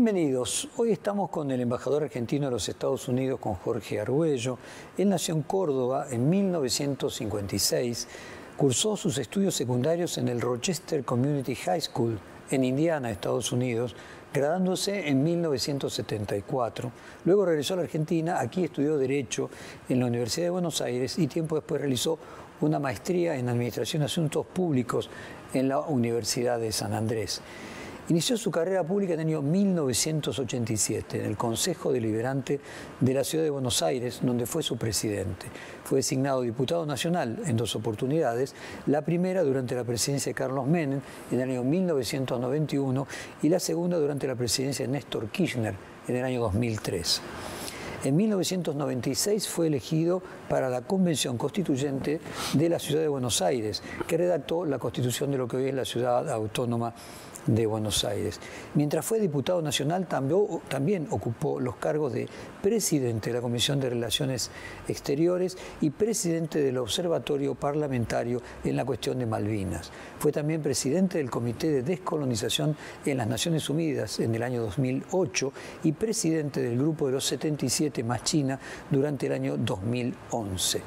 Bienvenidos. Hoy estamos con el embajador argentino de los Estados Unidos, con Jorge Argüello. Él nació en Córdoba en 1956. Cursó sus estudios secundarios en el Rochester Community High School en Indiana, Estados Unidos, graduándose en 1974. Luego regresó a la Argentina. Aquí estudió Derecho en la Universidad de Buenos Aires y tiempo después realizó una maestría en Administración de Asuntos Públicos en la Universidad de San Andrés. Inició su carrera pública en el año 1987 en el Consejo Deliberante de la Ciudad de Buenos Aires, donde fue su presidente. Fue designado diputado nacional en dos oportunidades, la primera durante la presidencia de Carlos Menem en el año 1991 y la segunda durante la presidencia de Néstor Kirchner en el año 2003. En 1996 fue elegido para la Convención Constituyente de la Ciudad de Buenos Aires, que redactó la Constitución de lo que hoy es la Ciudad Autónoma de Buenos Aires. Mientras fue diputado nacional, también ocupó los cargos de presidente de la Comisión de Relaciones Exteriores y presidente del Observatorio Parlamentario en la cuestión de Malvinas. Fue también presidente del Comité de Descolonización en las Naciones Unidas en el año 2008 y presidente del Grupo de los 77 más China durante el año 2011.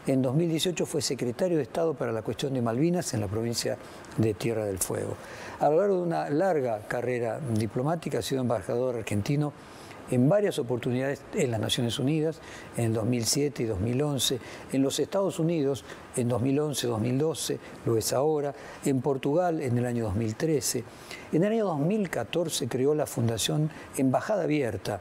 En 2018 fue secretario de Estado para la cuestión de Malvinas en la provincia de Tierra del Fuego. A lo largo de una larga carrera diplomática ha sido embajador argentino en varias oportunidades en las Naciones Unidas, en el 2007 y 2011, en los Estados Unidos en 2011, 2012, lo es ahora, en Portugal en el año 2013. En el año 2014 creó la Fundación Embajada Abierta,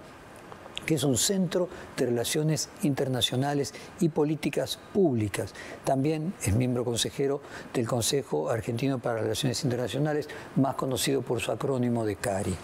que es un centro de relaciones internacionales y políticas públicas. También es miembro consejero del Consejo Argentino para Relaciones Internacionales, más conocido por su acrónimo de CARI.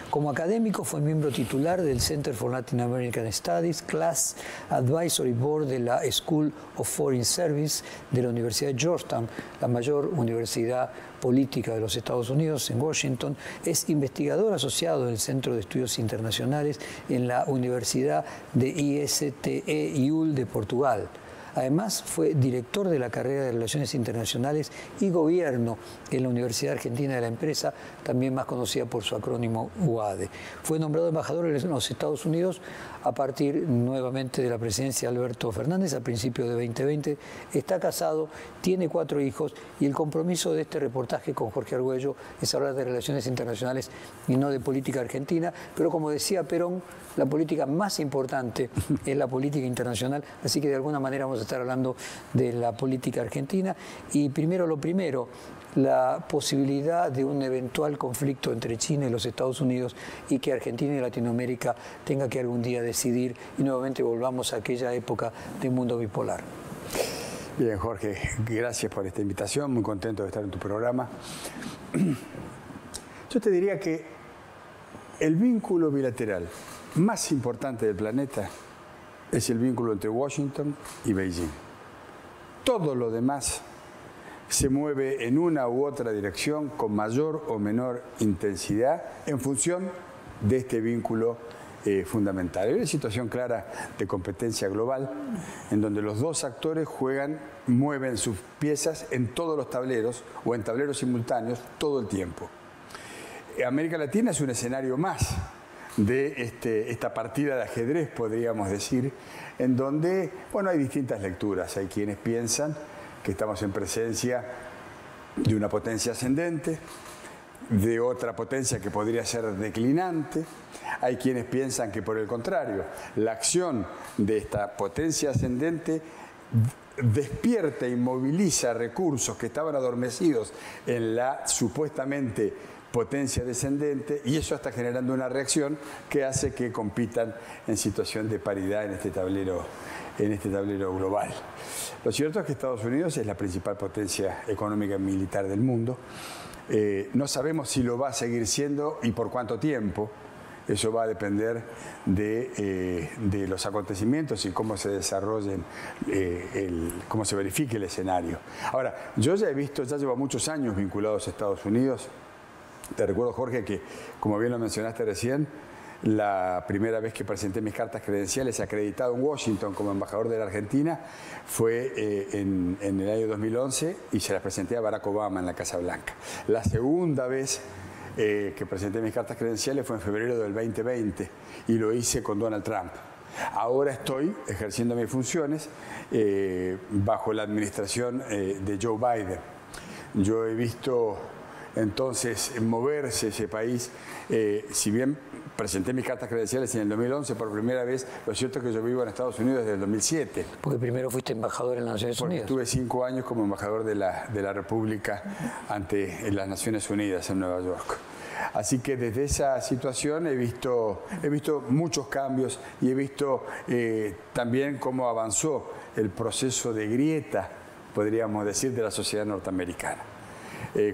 Como académico fue miembro titular del Center for Latin American Studies, Class Advisory Board de la School of Foreign Service de la Universidad de Georgetown, la mayor universidad política de los Estados Unidos en Washington. Es investigador asociado del Centro de Estudios Internacionales en la Universidad de ISTE-IUL de Portugal. Además, fue director de la carrera de Relaciones Internacionales y Gobierno en la Universidad Argentina de la Empresa, también más conocida por su acrónimo UADE. Fue nombrado embajador en los Estados Unidos a partir nuevamente de la presidencia de Alberto Fernández a principios de 2020. Está casado, tiene 4 hijos y el compromiso de este reportaje con Jorge Argüello es hablar de relaciones internacionales y no de política argentina. Pero como decía Perón, la política más importante es la política internacional, así que de alguna manera vamos a estar hablando de la política argentina. Y primero lo primero, la posibilidad de un eventual conflicto entre China y los Estados Unidos y que Argentina y Latinoamérica tenga que algún día decidir y nuevamente volvamos a aquella época de mundo bipolar. Bien, Jorge, gracias por esta invitación, muy contento de estar en tu programa. Yo te diría que el vínculo bilateral más importante del planeta es el vínculo entre Washington y Beijing. Todo lo demás se mueve en una u otra dirección con mayor o menor intensidad en función de este vínculo fundamental. Hay una situación clara de competencia global en donde los dos actores mueven sus piezas en todos los tableros o en tableros simultáneos todo el tiempo. América Latina es un escenario más de esta partida de ajedrez, podríamos decir, en donde, bueno, hay distintas lecturas. Hay quienes piensan que estamos en presencia de una potencia ascendente, de otra potencia que podría ser declinante. Hay quienes piensan que, por el contrario, la acción de esta potencia ascendente despierta y moviliza recursos que estaban adormecidos en la supuestamente potencia descendente, y eso está generando una reacción que hace que compitan en situación de paridad en este tablero global. Lo cierto es que Estados Unidos es la principal potencia económica y militar del mundo. No sabemos si lo va a seguir siendo y por cuánto tiempo. Eso va a depender de los acontecimientos y cómo se desarrollen, cómo se verifique el escenario. Ahora, yo ya llevo muchos años vinculados a Estados Unidos. Te recuerdo, Jorge, que, como bien lo mencionaste recién, la primera vez que presenté mis cartas credenciales acreditado en Washington como embajador de la Argentina fue en el año 2011 y se las presenté a Barack Obama en la Casa Blanca. La segunda vez que presenté mis cartas credenciales fue en febrero del 2020 y lo hice con Donald Trump. Ahora estoy ejerciendo mis funciones bajo la administración de Joe Biden. Yo he visto entonces moverse ese país, si bien presenté mis cartas credenciales en el 2011 por primera vez, lo cierto es que yo vivo en Estados Unidos desde el 2007. Porque primero fuiste embajador en las Naciones Unidas. Tuve 5 años como embajador de la República ante las Naciones Unidas en Nueva York. Así que desde esa situación he visto muchos cambios y he visto también cómo avanzó el proceso de grieta, podríamos decir, de la sociedad norteamericana.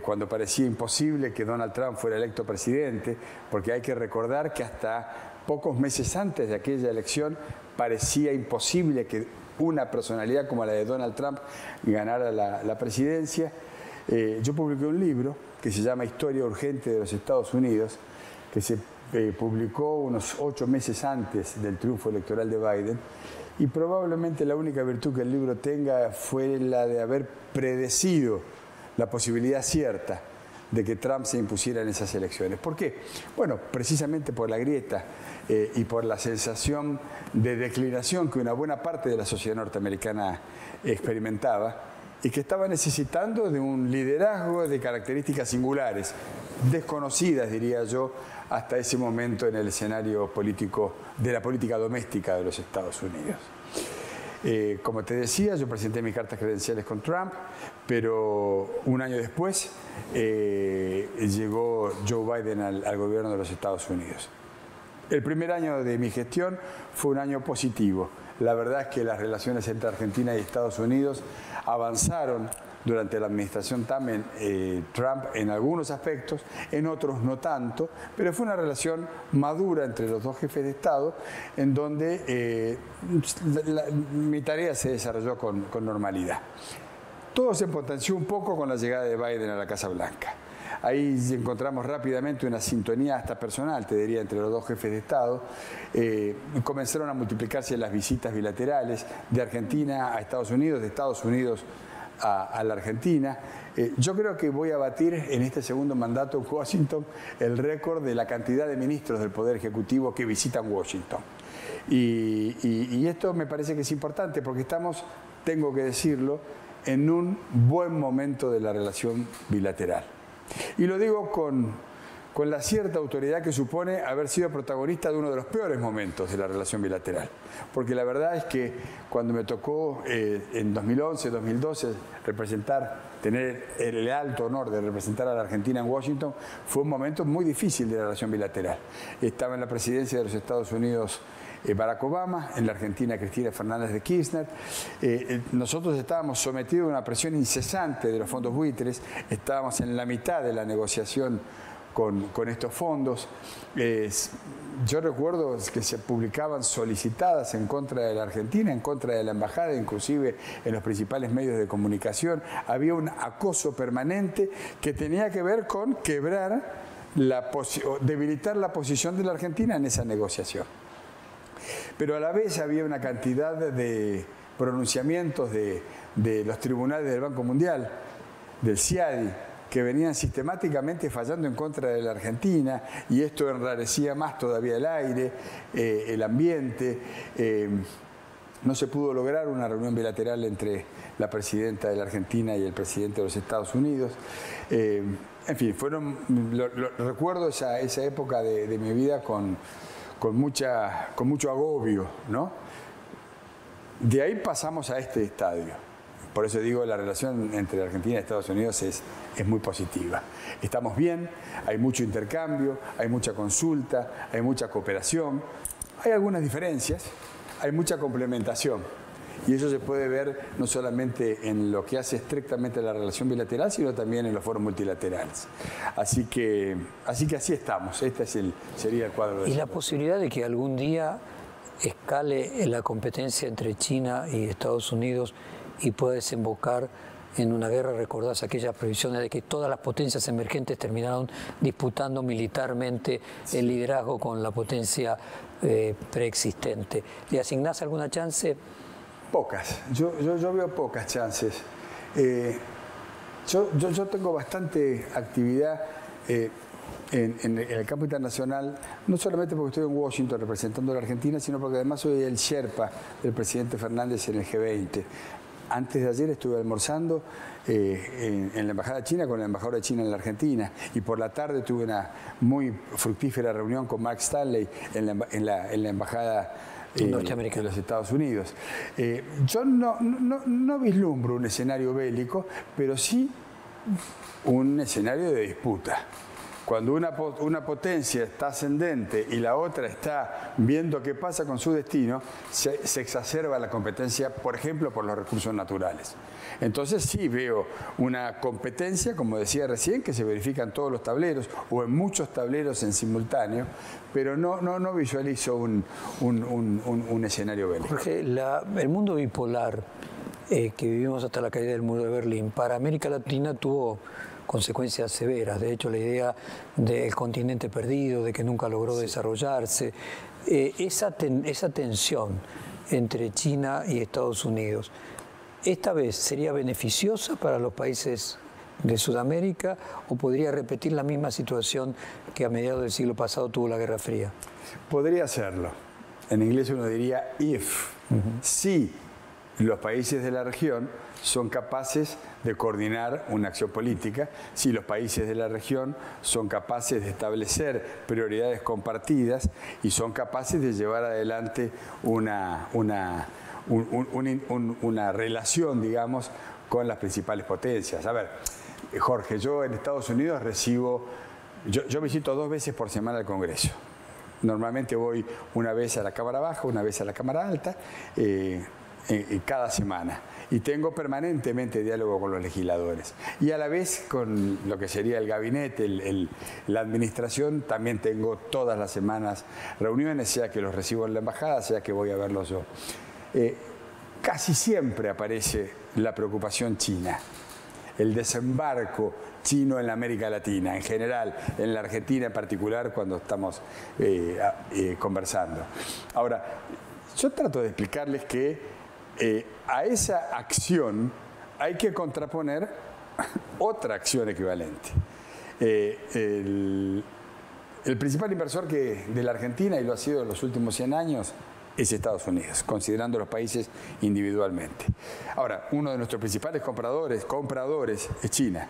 Cuando parecía imposible que Donald Trump fuera electo presidente, porque hay que recordar que hasta pocos meses antes de aquella elección parecía imposible que una personalidad como la de Donald Trump ganara la presidencia. Yo publiqué un libro que se llama Historia Urgente de los Estados Unidos, que se publicó unos 8 meses antes del triunfo electoral de Biden, y probablemente la única virtud que el libro tenga fue la de haber predecido la posibilidad cierta de que Trump se impusiera en esas elecciones. ¿Por qué? Bueno, precisamente por la grieta y por la sensación de declinación que una buena parte de la sociedad norteamericana experimentaba y que estaba necesitando de un liderazgo de características singulares, desconocidas, diría yo, hasta ese momento en el escenario político de la política doméstica de los Estados Unidos. Como te decía, yo presenté mis cartas credenciales con Trump, pero un año después llegó Joe Biden al gobierno de los Estados Unidos. El primer año de mi gestión fue un año positivo. La verdad es que las relaciones entre Argentina y Estados Unidos avanzaron durante la administración Trump en algunos aspectos, en otros no tanto, pero fue una relación madura entre los dos jefes de Estado, en donde mi tarea se desarrolló con normalidad. Todo se potenció un poco con la llegada de Biden a la Casa Blanca. Ahí encontramos rápidamente una sintonía hasta personal, te diría, entre los dos jefes de Estado. Comenzaron a multiplicarse las visitas bilaterales de Argentina a Estados Unidos, de Estados Unidos a la Argentina. Yo creo que voy a batir en este segundo mandato en Washington el récord de la cantidad de ministros del Poder Ejecutivo que visitan Washington. Y esto me parece que es importante porque estamos, tengo que decirlo, en un buen momento de la relación bilateral. Y lo digo con la cierta autoridad que supone haber sido protagonista de uno de los peores momentos de la relación bilateral. Porque la verdad es que cuando me tocó en 2011, 2012 tener el alto honor de representar a la Argentina en Washington, fue un momento muy difícil de la relación bilateral. Estaba en la presidencia de los Estados Unidos Barack Obama, en la Argentina Cristina Fernández de Kirchner. Nosotros estábamos sometidos a una presión incesante de los fondos buitres, estábamos en la mitad de la negociación con estos fondos. Yo recuerdo que se publicaban solicitadas en contra de la Argentina, en contra de la embajada, inclusive en los principales medios de comunicación. Había un acoso permanente que tenía que ver con debilitar la posición de la Argentina en esa negociación. Pero a la vez había una cantidad de pronunciamientos de los tribunales del Banco Mundial, del CIADI, que venían sistemáticamente fallando en contra de la Argentina, y esto enrarecía más todavía el aire, el ambiente. No se pudo lograr una reunión bilateral entre la presidenta de la Argentina y el presidente de los Estados Unidos. En fin, recuerdo esa época de mi vida con mucho agobio, ¿no? De ahí pasamos a este estadio. Por eso digo, la relación entre Argentina y Estados Unidos es muy positiva. Estamos bien, hay mucho intercambio, hay mucha consulta, hay mucha cooperación, hay algunas diferencias, hay mucha complementación. Y eso se puede ver no solamente en lo que hace estrictamente la relación bilateral, sino también en los foros multilaterales. Así que así estamos. Este sería el cuadro de... ¿Y la posibilidad de que algún día escale la competencia entre China y Estados Unidos y pueda desembocar en una guerra? Recordás aquellas previsiones de que todas las potencias emergentes terminaron disputando militarmente el liderazgo con la potencia preexistente. ¿Le asignás alguna chance? Pocas. Yo veo pocas chances. Yo tengo bastante actividad en el campo internacional, no solamente porque estoy en Washington representando a la Argentina, sino porque además soy el Sherpa del presidente Fernández en el G20. Antes de ayer estuve almorzando en la Embajada China con el embajador de China en la Argentina, y por la tarde tuve una muy fructífera reunión con Mark Stanley en la Embajada de los Estados Unidos. Yo no vislumbro un escenario bélico, pero sí un escenario de disputa. Cuando una potencia está ascendente y la otra está viendo qué pasa con su destino, se exacerba la competencia, por ejemplo, por los recursos naturales. Entonces sí veo una competencia, como decía recién, que se verifica en todos los tableros o en muchos tableros en simultáneo, pero no visualizo un escenario bélico. Jorge, el mundo bipolar que vivimos hasta la caída del muro de Berlín, para América Latina tuvo consecuencias severas. De hecho, la idea del continente perdido, de que nunca logró desarrollarse, esa tensión entre China y Estados Unidos, ¿esta vez sería beneficiosa para los países de Sudamérica o podría repetir la misma situación que a mediados del siglo pasado tuvo la Guerra Fría? Podría serlo. En inglés uno diría if. Sí, los países de la región son capaces de coordinar una acción política, si los países de la región son capaces de establecer prioridades compartidas y son capaces de llevar adelante una relación, digamos, con las principales potencias. A ver, Jorge, yo en Estados Unidos yo visito 2 veces por semana el Congreso. Normalmente voy una vez a la Cámara Baja, una vez a la Cámara Alta, cada semana. Y tengo permanentemente diálogo con los legisladores. Y a la vez con lo que sería el gabinete, la administración, también tengo todas las semanas reuniones, sea que los recibo en la embajada, sea que voy a verlos yo. Casi siempre aparece la preocupación china, el desembarco chino en la América Latina, en general, en la Argentina en particular, cuando estamos conversando. Ahora, yo trato de explicarles que a esa acción hay que contraponer otra acción equivalente. El principal inversor de la Argentina, y lo ha sido en los últimos 100 años, es Estados Unidos, considerando los países individualmente. Ahora, uno de nuestros principales compradores es China.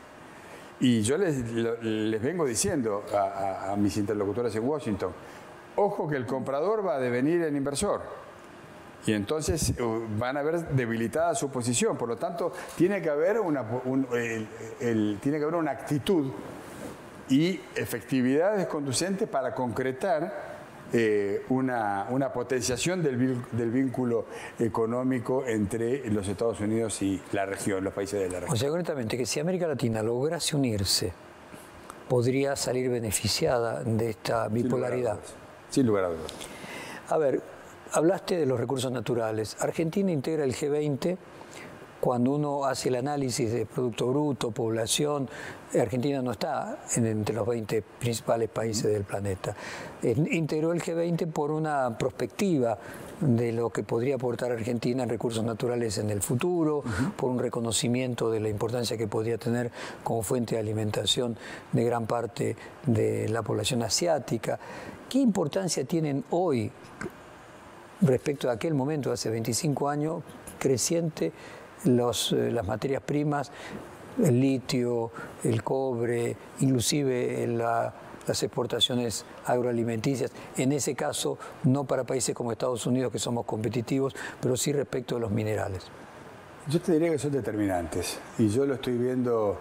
Y yo les vengo diciendo a mis interlocutores en Washington, ojo que el comprador va a devenir el inversor. Y entonces van a ver debilitada su posición. Por lo tanto, tiene que haber una actitud y efectividades conducentes para concretar una potenciación del vínculo económico entre los Estados Unidos y la región, los países de la región. O sea, concretamente, que si América Latina lograse unirse, podría salir beneficiada de esta bipolaridad. Sin lugar a dudas. A ver, hablaste de los recursos naturales. Argentina integra el G20. Cuando uno hace el análisis de Producto Bruto, población, Argentina no está entre los 20 principales países del planeta. Integró el G20 por una perspectiva de lo que podría aportar Argentina en recursos naturales en el futuro, por un reconocimiento de la importancia que podría tener como fuente de alimentación de gran parte de la población asiática. ¿Qué importancia tienen hoy, respecto a aquel momento, hace 25 años, creciente, las materias primas, el litio, el cobre, inclusive las exportaciones agroalimenticias, en ese caso no para países como Estados Unidos, que somos competitivos, pero sí respecto de los minerales? Yo te diría que son determinantes, y yo lo estoy viendo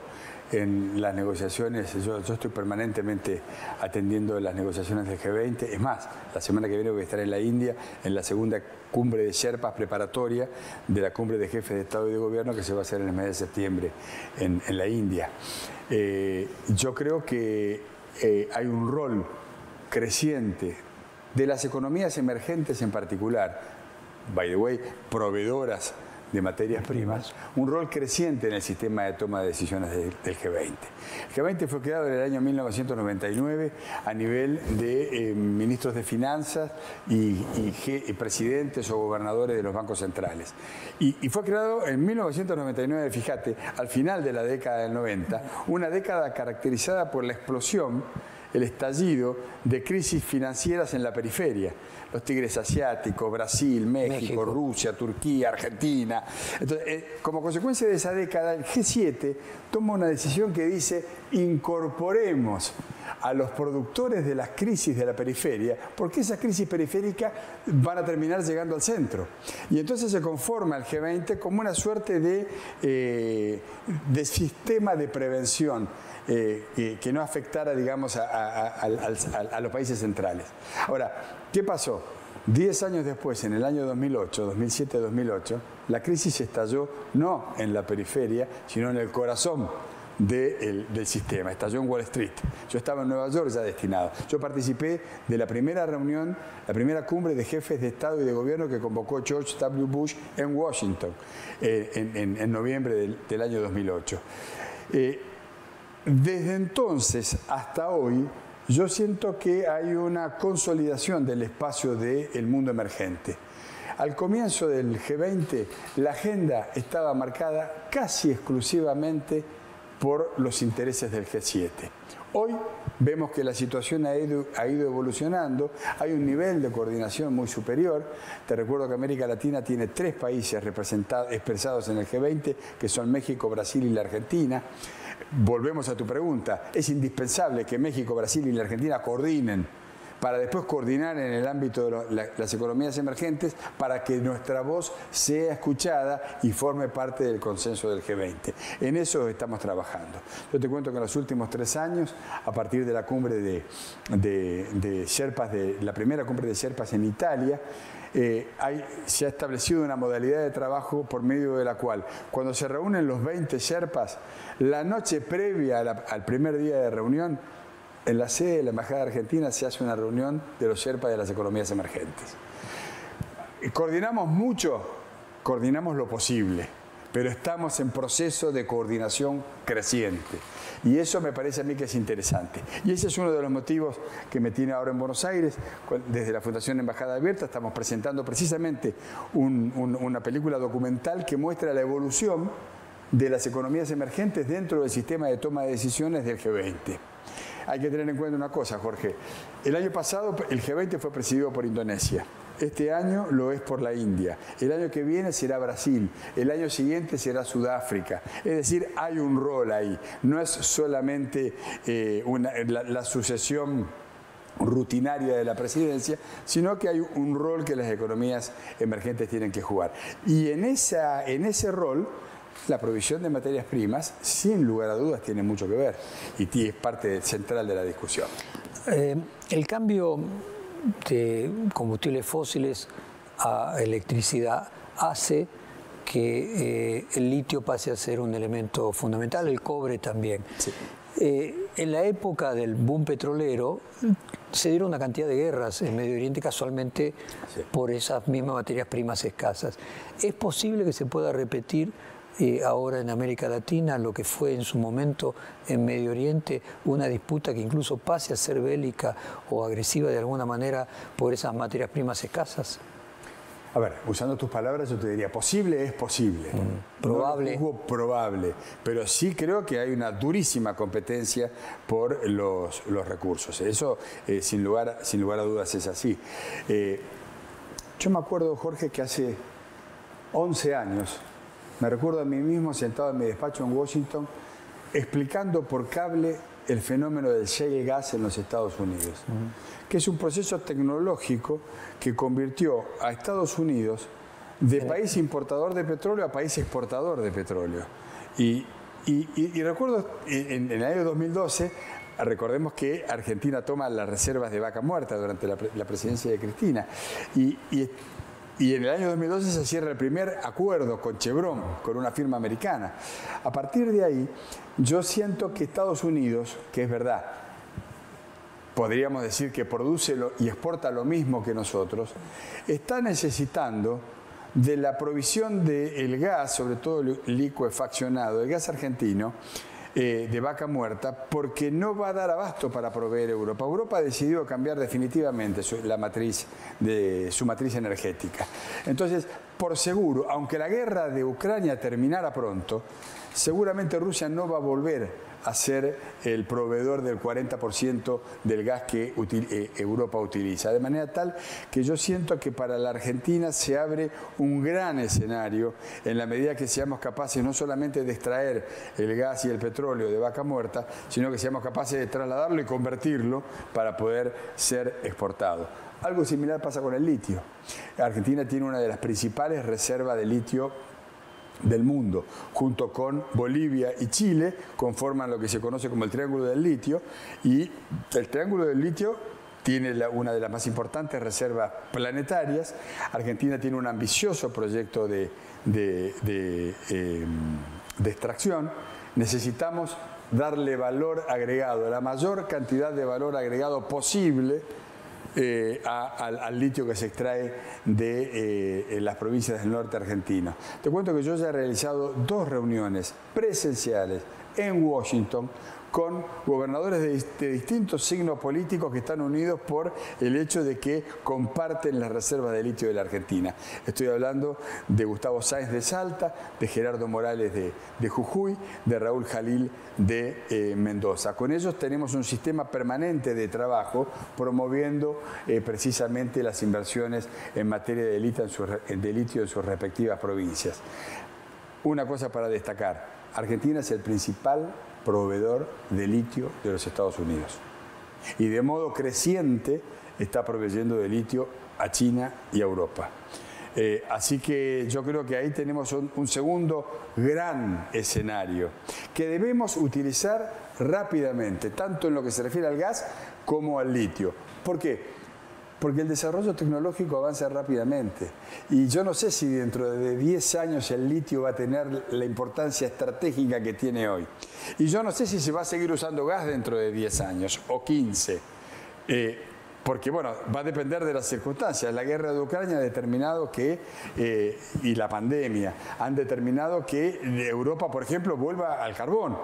en las negociaciones. Yo estoy permanentemente atendiendo las negociaciones del G20. Es más, la semana que viene voy a estar en la India, en la segunda cumbre de Sherpas preparatoria de la cumbre de jefes de Estado y de Gobierno que se va a hacer en el mes de septiembre en la India. Yo creo que hay un rol creciente de las economías emergentes en particular, by the way, proveedoras de materias primas, un rol creciente en el sistema de toma de decisiones del G20. El G20 fue creado en el año 1999 a nivel de ministros de finanzas y presidentes o gobernadores de los bancos centrales. Y fue creado en 1999, fíjate, al final de la década del 90, una década caracterizada por la explosión el estallido de crisis financieras en la periferia. Los tigres asiáticos, Brasil, México, Rusia, Turquía, Argentina. Entonces, como consecuencia de esa década, el G7 toma una decisión que dice: incorporemos a los productores de las crisis de la periferia, porque esas crisis periféricas van a terminar llegando al centro. Y entonces se conforma el G20 como una suerte de sistema de prevención que no afectara, digamos, a los países centrales. Ahora, ¿qué pasó? 10 años después, en el año 2008, 2007-2008, la crisis estalló no en la periferia, sino en el corazón del sistema. Estalló en Wall Street. Yo estaba en Nueva York ya destinado. Yo participé de la primera reunión, la primera cumbre de jefes de Estado y de Gobierno que convocó George W. Bush en Washington en noviembre del año 2008. Desde entonces hasta hoy, yo siento que hay una consolidación del espacio del mundo emergente. Al comienzo del G20, la agenda estaba marcada casi exclusivamente por los intereses del G7. Hoy vemos que la situación ha ido evolucionando, hay un nivel de coordinación muy superior. Te recuerdo que América Latina tiene 3 países expresados en el G20, que son México, Brasil y la Argentina. Volvemos a tu pregunta, es indispensable que México, Brasil y la Argentina coordinen para después coordinar en el ámbito de las economías emergentes para que nuestra voz sea escuchada y forme parte del consenso del G20. En eso estamos trabajando. Yo te cuento que en los últimos 3 años, a partir de la cumbre de Sherpas, la primera cumbre de Sherpas en Italia, se ha establecido una modalidad de trabajo por medio de la cual, cuando se reúnen los 20 Sherpas, la noche previa al primer día de reunión, en la sede de la Embajada Argentina se hace una reunión de los Sherpas de las economías emergentes. ¿Coordinamos mucho? Coordinamos lo posible, pero estamos en proceso de coordinación creciente. Y eso me parece a mí que es interesante. Y ese es uno de los motivos que me tiene ahora en Buenos Aires. Desde la Fundación Embajada Abierta estamos presentando precisamente una película documental que muestra la evolución de las economías emergentes dentro del sistema de toma de decisiones del G20. Hay que tener en cuenta una cosa, Jorge. El año pasado el G20 fue presidido por Indonesia. Este año lo es por la India. El año que viene será Brasil. El año siguiente será Sudáfrica. Es decir, hay un rol ahí. No es solamente la sucesión rutinaria de la presidencia, sino que hay un rol que las economías emergentes tienen que jugar. Y en ese rol, la provisión de materias primas, sin lugar a dudas, tiene mucho que ver y es parte central de la discusión. El cambio de combustibles fósiles a electricidad hace que el litio pase a ser un elemento fundamental, el cobre también. Sí. En la época del boom petrolero se dieron una cantidad de guerras en Medio Oriente casualmente por esas mismas materias primas escasas. ¿Es posible que se pueda repetir ahora en América Latina lo que fue en su momento en Medio Oriente, una disputa que incluso pase a ser bélica o agresiva de alguna manera por esas materias primas escasas? A ver, usando tus palabras yo te diría, posible es posible. Probable. No probable, pero sí creo que hay una durísima competencia por los recursos. Eso sin lugar a dudas es así. Yo me acuerdo, Jorge, que hace 11 años, me recuerdo a mí mismo sentado en mi despacho en Washington, explicando por cable el fenómeno del shale gas en los Estados Unidos, que es un proceso tecnológico que convirtió a Estados Unidos de país importador de petróleo a país exportador de petróleo. Y recuerdo en el año 2012, recordemos que Argentina toma las reservas de vaca muerta durante la presidencia de Cristina. Y en el año 2012 se cierra el primer acuerdo con Chevron, con una firma americana. A partir de ahí, yo siento que Estados Unidos, que es verdad, podríamos decir que produce y exporta lo mismo que nosotros, está necesitando de la provisión del gas, sobre todo licuefaccionado, el gas argentino, de vaca muerta, porque no va a dar abasto para proveer Europa. Europa ha decidido cambiar definitivamente su matriz energética. Entonces, por seguro, aunque la guerra de Ucrania terminara pronto, seguramente Rusia no va a volver a ser el proveedor del 40% del gas que Europa utiliza. De manera tal que yo siento que para la Argentina se abre un gran escenario en la medida que seamos capaces no solamente de extraer el gas y el petróleo de Vaca Muerta, sino que seamos capaces de trasladarlo y convertirlo para poder ser exportado. Algo similar pasa con el litio. Argentina tiene una de las principales reservas de litio del mundo, junto con Bolivia y Chile, conforman lo que se conoce como el Triángulo del Litio, y el Triángulo del Litio tiene una de las más importantes reservas planetarias. Argentina tiene un ambicioso proyecto de extracción. Necesitamos darle valor agregado, la mayor cantidad de valor agregado posible al litio que se extrae de las provincias del norte argentino. Te cuento que yo ya he realizado 2 reuniones presenciales en Washington con gobernadores de distintos signos políticos que están unidos por el hecho de que comparten las reservas de litio de la Argentina. Estoy hablando de Gustavo Sáenz de Salta, de Gerardo Morales de Jujuy, de Raúl Jalil de Mendoza. Con ellos tenemos un sistema permanente de trabajo promoviendo precisamente las inversiones en materia de litio en sus respectivas provincias. Una cosa para destacar, Argentina es el principal proveedor de litio de los Estados Unidos y de modo creciente está proveyendo de litio a China y a Europa. Así que yo creo que ahí tenemos un segundo gran escenario que debemos utilizar rápidamente, tanto en lo que se refiere al gas como al litio. ¿Por qué? Porque el desarrollo tecnológico avanza rápidamente y yo no sé si dentro de 10 años el litio va a tener la importancia estratégica que tiene hoy. Y yo no sé si se va a seguir usando gas dentro de 10 años o 15. Porque, bueno, va a depender de las circunstancias. La guerra de Ucrania ha determinado que, y la pandemia, han determinado que Europa, por ejemplo, vuelva al carbón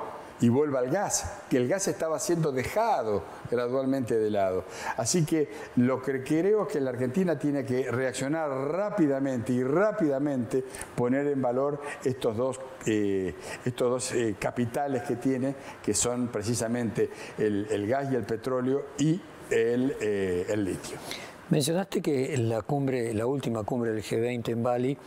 y vuelva al gas, que el gas estaba siendo dejado gradualmente de lado. Así que lo que creo es que la Argentina tiene que reaccionar rápidamente y rápidamente poner en valor estos dos capitales que tiene, que son precisamente el gas y el petróleo y el litio. Mencionaste que la última cumbre del G20 en Bali,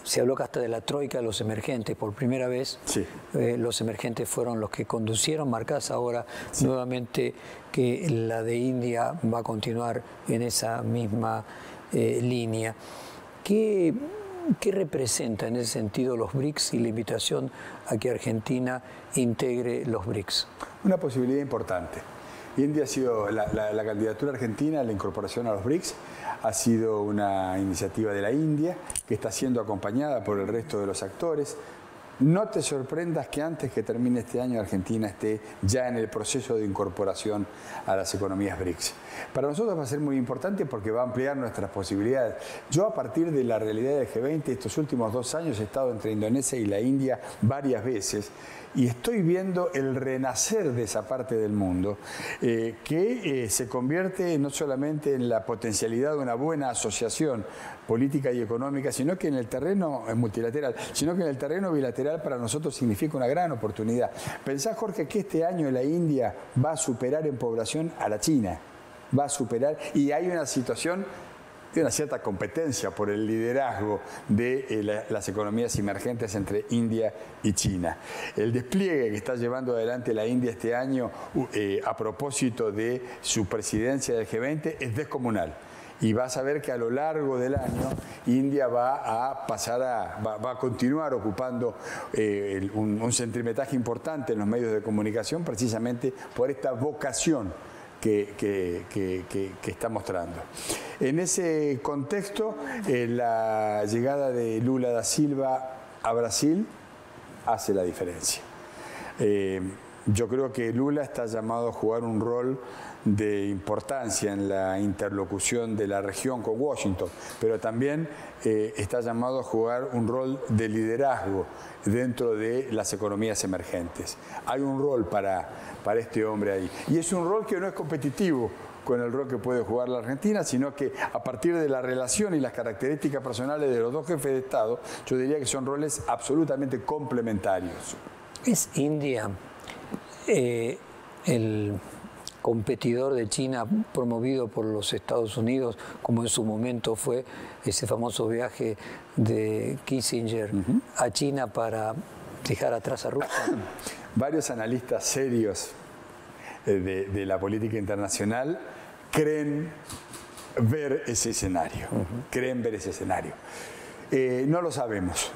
se habló hasta de la troika de los emergentes. Por primera vez, sí. Los emergentes fueron los que conducieron, marcás ahora sí. Nuevamente que la de India va a continuar en esa misma línea. ¿Qué representa en ese sentido los BRICS y la invitación a que Argentina integre los BRICS? Una posibilidad importante. India ha sido la candidatura argentina a la incorporación a los BRICS, ha sido una iniciativa de la India que está siendo acompañada por el resto de los actores. No te sorprendas que antes que termine este año Argentina esté ya en el proceso de incorporación a las economías BRICS. Para nosotros va a ser muy importante porque va a ampliar nuestras posibilidades. Yo, a partir de la realidad del G20, estos últimos 2 años he estado entre Indonesia y la India varias veces y estoy viendo el renacer de esa parte del mundo que se convierte no solamente en la potencialidad de una buena asociación política y económica, sino que en el terreno multilateral, sino que en el terreno bilateral para nosotros significa una gran oportunidad. Pensá, Jorge, que este año la India va a superar en población a la China, va a superar, y hay una situación de una cierta competencia por el liderazgo de las economías emergentes entre India y China. El despliegue que está llevando adelante la India este año a propósito de su presidencia del G20 es descomunal. Y vas a ver que a lo largo del año India va a continuar ocupando un centímetraje importante en los medios de comunicación precisamente por esta vocación que está mostrando. En ese contexto, la llegada de Lula da Silva a Brasil hace la diferencia. Yo creo que Lula está llamado a jugar un rol de importancia en la interlocución de la región con Washington, pero también está llamado a jugar un rol de liderazgo dentro de las economías emergentes. Hay un rol para este hombre ahí, y es un rol que no es competitivo con el rol que puede jugar la Argentina, sino que a partir de la relación y las características personales de los dos jefes de Estado, yo diría que son roles absolutamente complementarios. ¿Es India el competidor de China promovido por los Estados Unidos, como en su momento fue ese famoso viaje de Kissinger a China para dejar atrás a Rusia? Varios analistas serios de la política internacional creen ver ese escenario, No lo sabemos,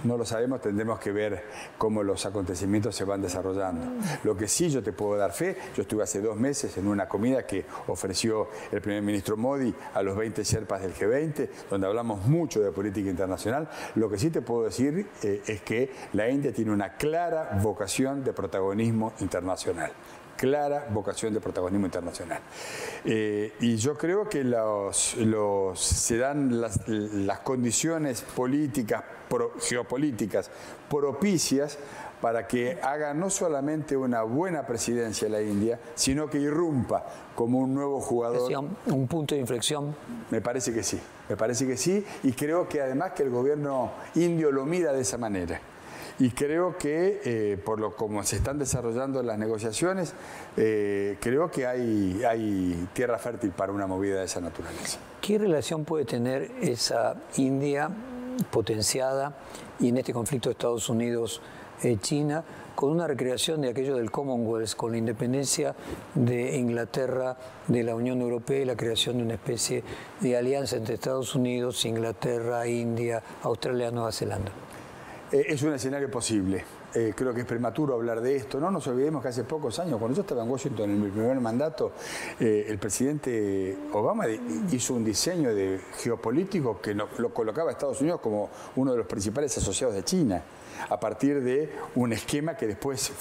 tendremos que ver cómo los acontecimientos se van desarrollando. Lo que sí yo te puedo dar fe, yo estuve hace 2 meses en una comida que ofreció el primer ministro Modi a los 20 sherpas del G20, donde hablamos mucho de política internacional. Lo que sí te puedo decir es que la India tiene una clara vocación de protagonismo internacional. Y yo creo que se dan las condiciones políticas, geopolíticas propicias para que haga no solamente una buena presidencia la India, sino que irrumpa como un nuevo jugador. ¿Un punto de inflexión? Me parece que sí, y creo que además que el gobierno indio lo mira de esa manera. Y creo que, como se están desarrollando las negociaciones, creo que hay tierra fértil para una movida de esa naturaleza. ¿Qué relación puede tener esa India potenciada y en este conflicto de Estados Unidos-China con una recreación de aquello del Commonwealth, con la independencia de Inglaterra de la Unión Europea y la creación de una especie de alianza entre Estados Unidos, Inglaterra, India, Australia, Nueva Zelanda? Es un escenario posible. Creo que es prematuro hablar de esto. No nos olvidemos que hace pocos años, cuando yo estaba en Washington en mi primer mandato, el presidente Obama hizo un diseño geopolítico que lo colocaba a Estados Unidos como uno de los principales asociados de China, a partir de un esquema que después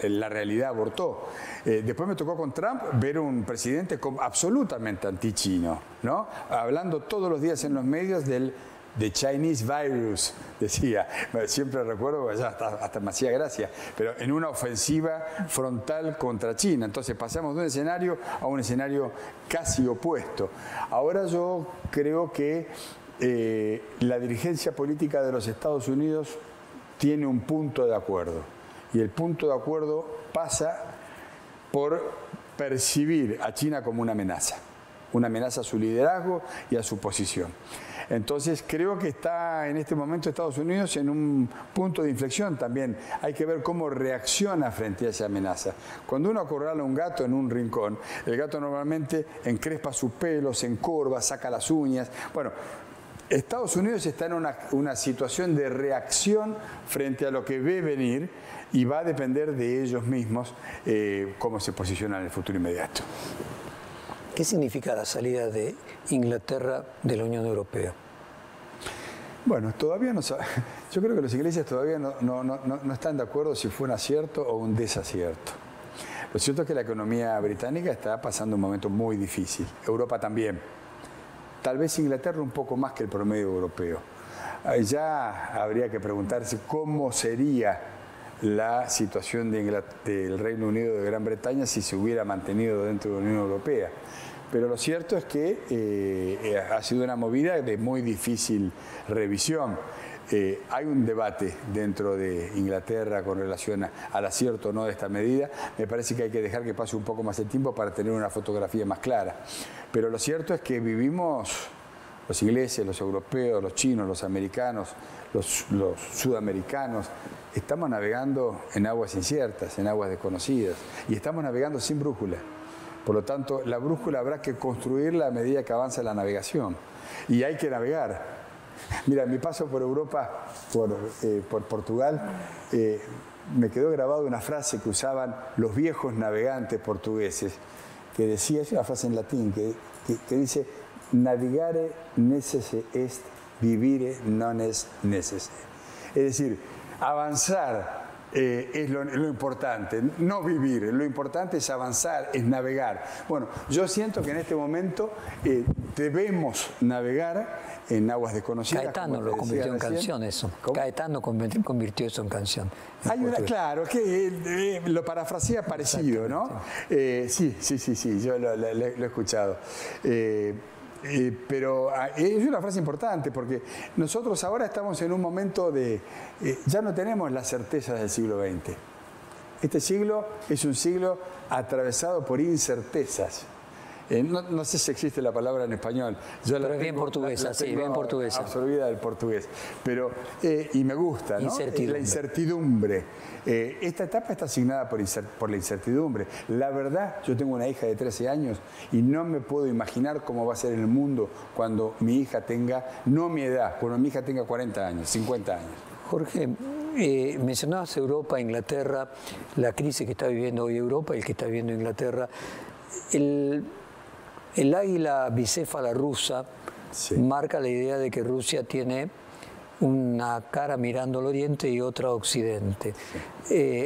la realidad abortó. Después me tocó con Trump ver un presidente absolutamente anti-chino, ¿no? Hablando todos los días en los medios del Chinese virus, decía. Siempre recuerdo, hasta me hacía gracia, pero en una ofensiva frontal contra China. Entonces pasamos de un escenario a un escenario casi opuesto. Ahora yo creo que la dirigencia política de los Estados Unidos tiene un punto de acuerdo. Y el punto de acuerdo pasa por percibir a China como una amenaza a su liderazgo y a su posición. Entonces creo que está en este momento Estados Unidos en un punto de inflexión también. Hay que ver cómo reacciona frente a esa amenaza. Cuando uno acorrala a un gato en un rincón, el gato normalmente encrespa sus pelos, se encorva, saca las uñas. Bueno, Estados Unidos está en una situación de reacción frente a lo que ve venir y va a depender de ellos mismos cómo se posicionan en el futuro inmediato. ¿Qué significa la salida de Inglaterra de la Unión Europea? Bueno, todavía no sabe. Yo creo que los ingleses todavía no están de acuerdo si fue un acierto o un desacierto. Lo cierto es que la economía británica está pasando un momento muy difícil. Europa también. Tal vez Inglaterra un poco más que el promedio europeo. Ya habría que preguntarse cómo sería la situación del Reino Unido de Gran Bretaña si se hubiera mantenido dentro de la Unión Europea. Pero lo cierto es que ha sido una movida de muy difícil revisión. Hay un debate dentro de Inglaterra con relación al acierto o no de esta medida. Me parece que hay que dejar que pase un poco más de tiempo para tener una fotografía más clara. Pero lo cierto es que vivimos, los ingleses, los europeos, los chinos, los americanos, los sudamericanos, estamos navegando en aguas inciertas, en aguas desconocidas, y estamos navegando sin brújula. Por lo tanto, la brújula habrá que construirla a medida que avanza la navegación. Y hay que navegar. Mira, mi paso por Europa, por Portugal, me quedó grabada una frase que usaban los viejos navegantes portugueses, que decía, es una frase en latín, que dice, navigare necesse est, vivire non est necesse. Es decir, avanzar es lo importante, no vivir, lo importante es avanzar, es navegar. Bueno, yo siento que en este momento debemos navegar en aguas desconocidas. Caetano lo convirtió en canción eso. ¿Cómo? Caetano convirtió eso en canción. Hay una, claro, que lo parafrasea parecido, ¿no? Sí, yo lo he escuchado. Pero es una frase importante porque nosotros ahora estamos en un momento de... ya no tenemos las certezas del siglo XX. Este siglo es un siglo atravesado por incertezas. No sé si existe la palabra en español. Pero es bien portuguesa, sí, bien portuguesa. Absorbida del portugués. Pero, y me gusta, ¿no? La incertidumbre. Esta etapa está asignada por la incertidumbre. La verdad, yo tengo una hija de 13 años y no me puedo imaginar cómo va a ser el mundo cuando mi hija tenga, no mi edad, cuando mi hija tenga 40 años, 50 años. Jorge, mencionabas Europa, Inglaterra, la crisis que está viviendo hoy Europa y el que está viviendo Inglaterra. El águila bicéfala rusa marca la idea de que Rusia tiene una cara mirando al oriente y otra a occidente.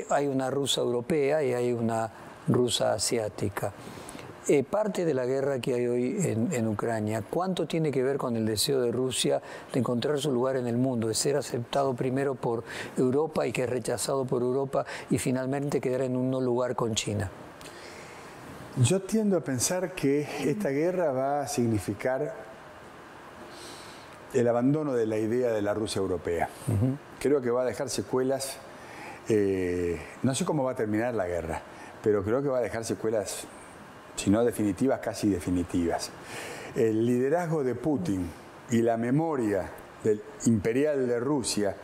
Hay una rusa europea y hay una rusa asiática. Parte de la guerra que hay hoy en Ucrania, ¿cuánto tiene que ver con el deseo de Rusia de encontrar su lugar en el mundo, de ser aceptado primero por Europa y que es rechazado por Europa y finalmente quedar en un no lugar con China? Yo tiendo a pensar que esta guerra va a significar el abandono de la idea de la Rusia europea. Creo que va a dejar secuelas, no sé cómo va a terminar la guerra, pero creo que va a dejar secuelas, si no definitivas, casi definitivas. El liderazgo de Putin y la memoria imperial de Rusia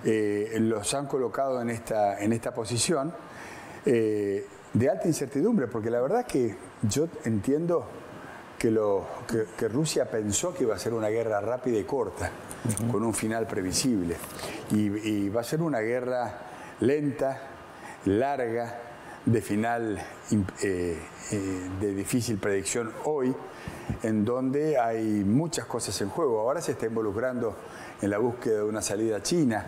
los han colocado en esta posición de alta incertidumbre, porque la verdad que yo entiendo que Rusia pensó que iba a ser una guerra rápida y corta, con un final previsible. Y va a ser una guerra lenta, larga, de final de difícil predicción hoy, en donde hay muchas cosas en juego. Ahora se está involucrando en la búsqueda de una salida a China.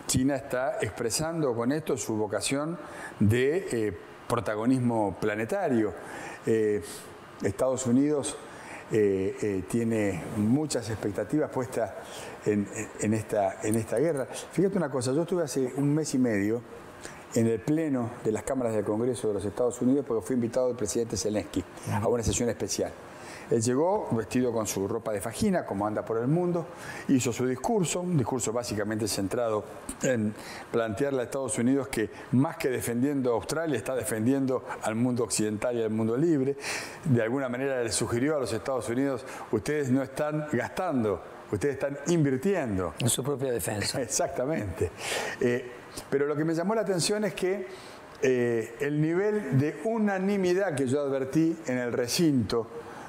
China está expresando con esto su vocación de protagonismo planetario. Estados Unidos tiene muchas expectativas puestas en esta guerra. Fíjate una cosa, yo estuve hace un mes y medio en el pleno de las cámaras del Congreso de los Estados Unidos porque fui invitado del presidente Zelensky a una sesión especial. Él llegó vestido con su ropa de fajina, como anda por el mundo, hizo su discurso, un discurso básicamente centrado en plantearle a Estados Unidos que más que defendiendo a Australia, está defendiendo al mundo occidental y al mundo libre. De alguna manera le sugirió a los Estados Unidos, ustedes no están gastando, ustedes están invirtiendo. En su propia defensa. Exactamente. Pero lo que me llamó la atención es que el nivel de unanimidad que yo advertí en el recinto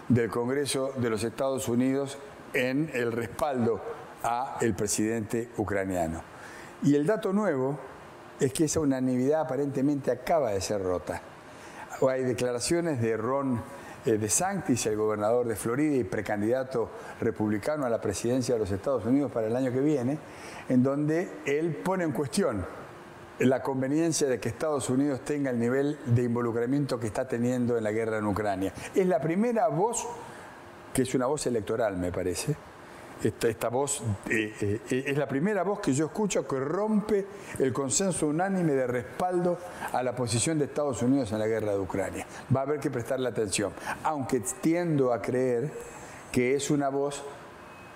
del Congreso de los Estados Unidos en el respaldo al presidente ucraniano. Y el dato nuevo es que esa unanimidad aparentemente acaba de ser rota. Hay declaraciones de Ron DeSantis, el gobernador de Florida y precandidato republicano a la presidencia de los Estados Unidos para el año que viene, en donde él pone en cuestión la conveniencia de que Estados Unidos tenga el nivel de involucramiento que está teniendo en la guerra en Ucrania. Es la primera voz, que es una voz electoral, me parece. Esta voz es la primera voz que yo escucho que rompe el consenso unánime de respaldo a la posición de Estados Unidos en la guerra de Ucrania. Va a haber que prestarle atención, aunque tiendo a creer que es una voz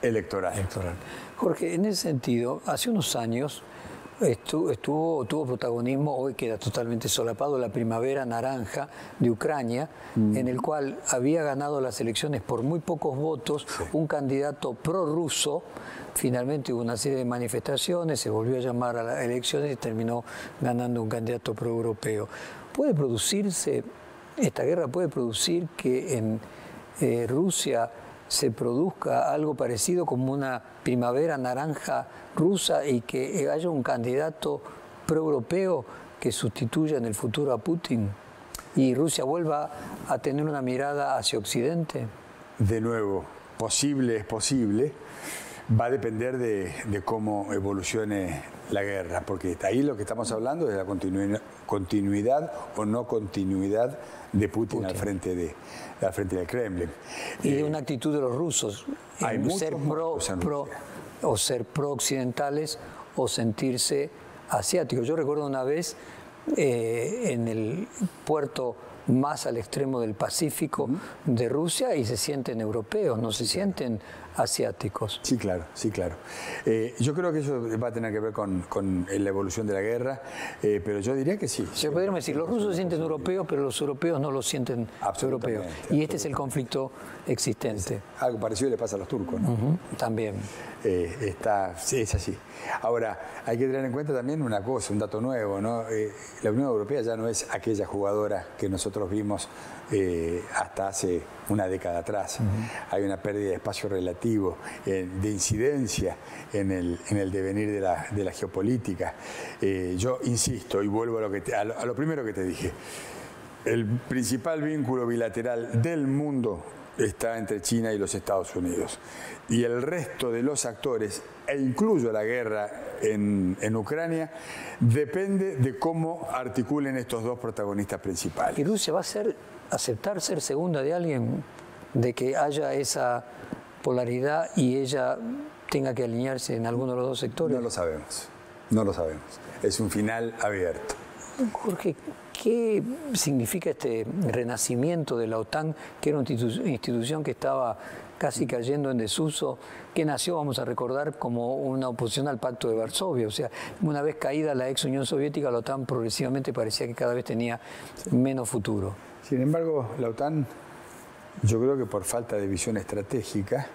electoral. Jorge, en ese sentido, hace unos años tuvo protagonismo, hoy queda totalmente solapado, la primavera naranja de Ucrania, en el cual había ganado las elecciones por muy pocos votos un candidato prorruso. Finalmente hubo una serie de manifestaciones, se volvió a llamar a las elecciones y terminó ganando un candidato proeuropeo. ¿Puede producirse, esta guerra puede producir que en Rusia se produzca algo parecido como una primavera naranja rusa y que haya un candidato proeuropeo que sustituya en el futuro a Putin y Rusia vuelva a tener una mirada hacia Occidente? De nuevo, posible es posible. va a depender de cómo evolucione la guerra, porque ahí lo que estamos hablando es la continuidad o no continuidad de Putin. al frente del Kremlin. Y de una actitud de los rusos, hay ser pro-occidentales o sentirse asiáticos. Yo recuerdo una vez en el puerto más al extremo del Pacífico de Rusia y se sienten europeos, no se sienten asiáticos. Sí, claro, sí, claro. Yo creo que eso va a tener que ver con la evolución de la guerra, pero yo diría que sí. Se podría decir, los rusos se sienten europeos, pero los europeos no los sienten europeos. Y este es el conflicto existente. Algo parecido le pasa a los turcos, ¿no? También. Sí, es así. Ahora, hay que tener en cuenta también una cosa, un dato nuevo, ¿no? La Unión Europea ya no es aquella jugadora que nosotros vimos hasta hace una década atrás. Hay una pérdida de espacio relativo, de incidencia en el devenir de la geopolítica. Yo insisto y vuelvo a lo primero que te dije. El principal vínculo bilateral del mundo está entre China y los Estados Unidos. Y el resto de los actores, e incluso la guerra en Ucrania, depende de cómo articulen estos dos protagonistas principales. ¿Y Rusia va a aceptar ser segunda de alguien, de que haya esa polaridad y ella tenga que alinearse en alguno de los dos sectores? No lo sabemos, no lo sabemos. Es un final abierto. Jorge, ¿qué significa este renacimiento de la OTAN, que era una institución que estaba casi cayendo en desuso, que nació, vamos a recordar, como una oposición al Pacto de Varsovia? O sea, una vez caída la ex Unión Soviética, la OTAN progresivamente parecía que cada vez tenía menos futuro. Sin embargo, la OTAN, yo creo que por falta de visión estratégica,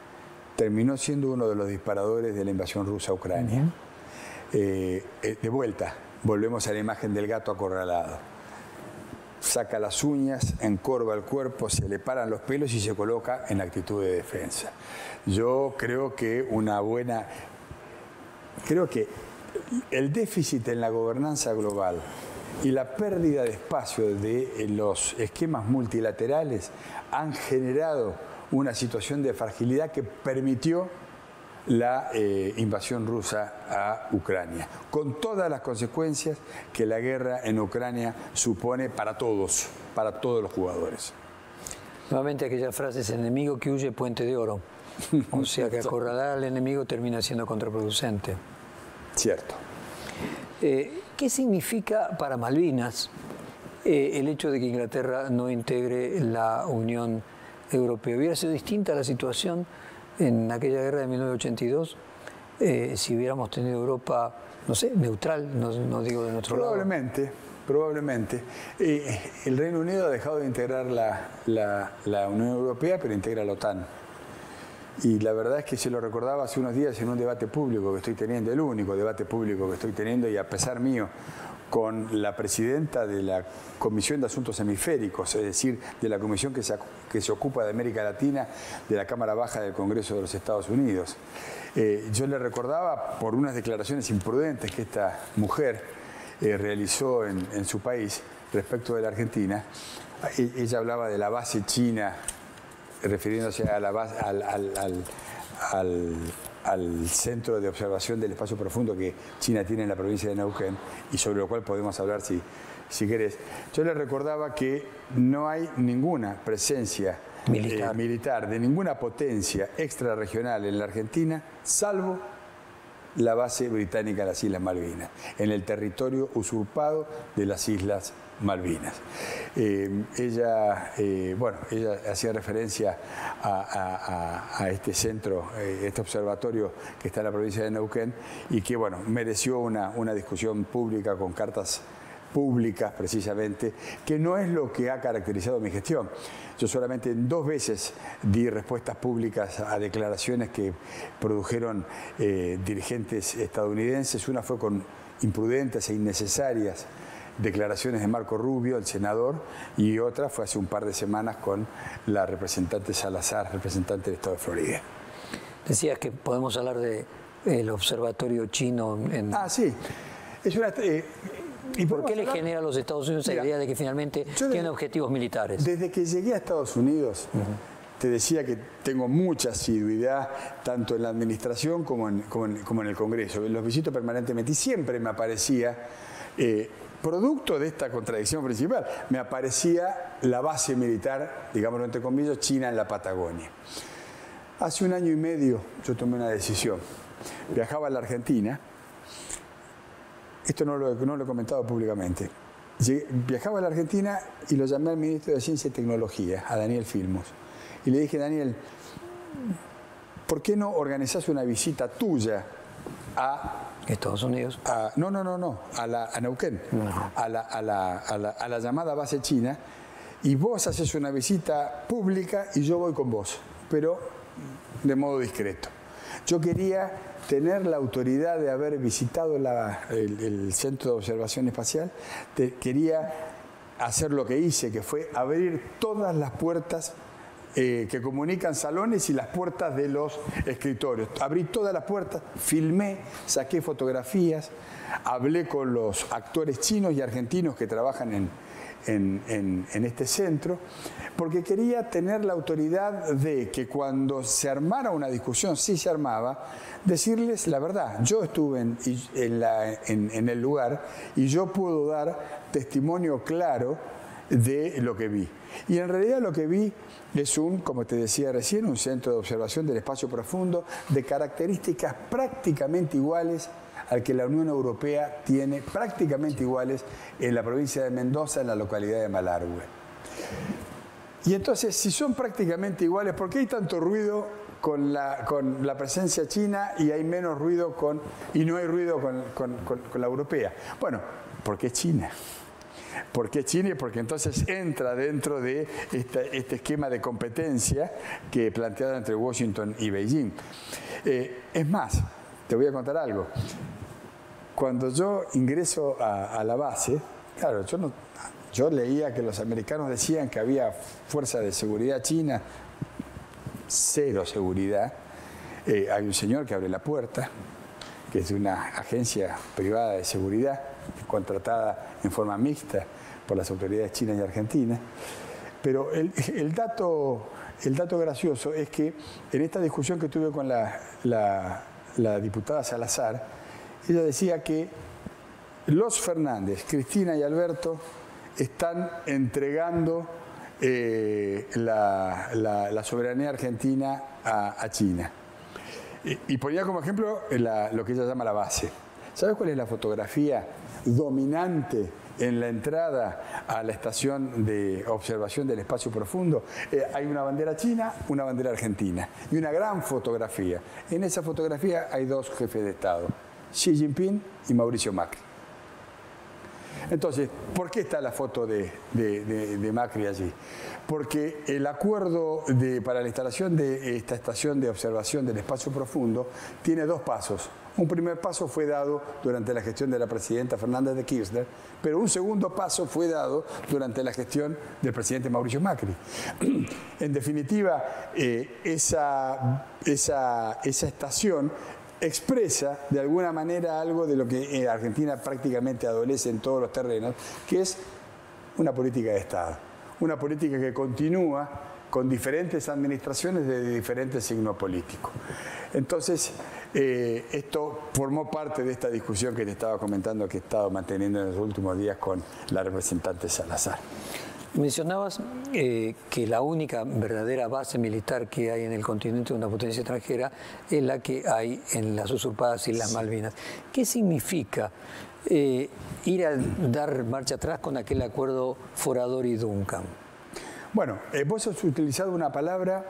terminó siendo uno de los disparadores de la invasión rusa a Ucrania. De vuelta, volvemos a la imagen del gato acorralado. Saca las uñas, encorva el cuerpo, se le paran los pelos y se coloca en actitud de defensa. Yo creo que el déficit en la gobernanza global y la pérdida de espacio de los esquemas multilaterales han generado una situación de fragilidad que permitió la invasión rusa a Ucrania, con todas las consecuencias que la guerra en Ucrania supone para todos los jugadores. Nuevamente aquella frase es: enemigo que huye, puente de oro. O sea que acorralar al enemigo termina siendo contraproducente. Cierto. ¿Qué significa para Malvinas el hecho de que Inglaterra no integre la Unión Europea? ¿Hubiera sido distinta la situación en aquella guerra de 1982 si hubiéramos tenido Europa, no sé, neutral, no digo de nuestro lado? Probablemente. El Reino Unido ha dejado de integrar la Unión Europea, pero integra la OTAN. Y la verdad es que se lo recordaba hace unos días en un debate público que estoy teniendo, el único debate público que estoy teniendo, y a pesar mío, con la presidenta de la Comisión de Asuntos Hemisféricos, es decir, de la comisión que se ocupa de América Latina de la Cámara Baja del Congreso de los Estados Unidos. Yo le recordaba, por unas declaraciones imprudentes que esta mujer realizó en su país respecto de la Argentina, ella hablaba de la base china, refiriéndose a la base, al centro de observación del espacio profundo que China tiene en la provincia de Neuquén, y sobre lo cual podemos hablar si querés. Yo le recordaba que no hay ninguna presencia militar de ninguna potencia extrarregional en la Argentina, salvo la base británica en las Islas Malvinas, en el territorio usurpado de las Islas Malvinas. Ella hacía referencia a este centro, este observatorio que está en la provincia de Neuquén, y que mereció una discusión pública con cartas públicas precisamente, que no es lo que ha caracterizado mi gestión. Yo solamente 2 veces di respuestas públicas a declaraciones que produjeron dirigentes estadounidenses. Una fue con imprudentes e innecesarias declaraciones de Marco Rubio, el senador, y otra fue hace un par de semanas con la representante Salazar, representante del Estado de Florida. Decías que podemos hablar del observatorio chino en... Sí. Es una... ¿Y por qué le genera a los Estados Unidos la idea de que finalmente tienen objetivos militares? Desde que llegué a Estados Unidos, te decía que tengo mucha asiduidad tanto en la administración como en el Congreso. Los visito permanentemente y siempre me aparecía, producto de esta contradicción principal, me aparecía la base militar, digámoslo entre comillas, china en la Patagonia. Hace 1 año y medio yo tomé una decisión. Viajaba a la Argentina. Esto no lo he comentado públicamente. Viajaba a la Argentina y lo llamé al ministro de Ciencia y Tecnología, a Daniel Filmus. Y le dije, Daniel, ¿por qué no organizás una visita tuya a Estados Unidos? A Neuquén, a la llamada base china, y vos haces una visita pública y yo voy con vos, pero de modo discreto. Yo quería tener la autoridad de haber visitado el Centro de Observación Espacial, quería hacer lo que hice, que fue abrir todas las puertas que comunican salones y las puertas de los escritorios. Abrí todas las puertas, filmé, saqué fotografías, hablé con los actores chinos y argentinos que trabajan en este centro, porque quería tener la autoridad de que cuando se armara una discusión, si se armaba, decirles la verdad. Yo estuve en el lugar y yo puedo dar testimonio claro de lo que vi. Y en realidad lo que vi es como te decía recién, un centro de observación del espacio profundo de características prácticamente iguales al que la Unión Europea tiene, prácticamente iguales en la provincia de Mendoza, en la localidad de Malargüe. Y entonces, si son prácticamente iguales, ¿por qué hay tanto ruido con la presencia china y hay menos ruido y no hay ruido con la europea? Bueno, porque es China. ¿Por qué China? Porque entonces entra dentro de este esquema de competencia que he planteado entre Washington y Beijing. Es más, te voy a contar algo. Cuando yo ingreso a la base, claro, yo leía que los americanos decían que había fuerza de seguridad china, cero seguridad. Hay un señor que abre la puerta, que es de una agencia privada de seguridad, contratada en forma mixta por las autoridades chinas y argentinas. Pero el dato gracioso es que en esta discusión que tuve con la diputada Salazar, ella decía que los Fernández, Cristina y Alberto, están entregando la soberanía argentina a China. Y ponía como ejemplo lo que ella llama la base. ¿Sabes cuál es la fotografía dominante en la entrada a la estación de observación del espacio profundo? Hay una bandera china, una bandera argentina y una gran fotografía. En esa fotografía hay 2 jefes de Estado, Xi Jinping y Mauricio Macri. Entonces, ¿por qué está la foto de Macri allí? Porque el acuerdo para la instalación de esta estación de observación del espacio profundo tiene 2 pasos. Un primer paso fue dado durante la gestión de la presidenta Fernández de Kirchner, pero un segundo paso fue dado durante la gestión del presidente Mauricio Macri. En definitiva, esa estación expresa de alguna manera algo de lo que Argentina prácticamente adolece en todos los terrenos, que es una política de Estado, una política que continúa con diferentes administraciones de diferentes signos políticos. Entonces, esto formó parte de esta discusión que te estaba comentando que he estado manteniendo en los últimos días con la representante Salazar. Mencionabas que la única verdadera base militar que hay en el continente de una potencia extranjera es la que hay en las usurpadas Islas Malvinas. ¿Qué significa ir a dar marcha atrás con aquel acuerdo Forador y Duncan? Bueno, vos has utilizado una palabra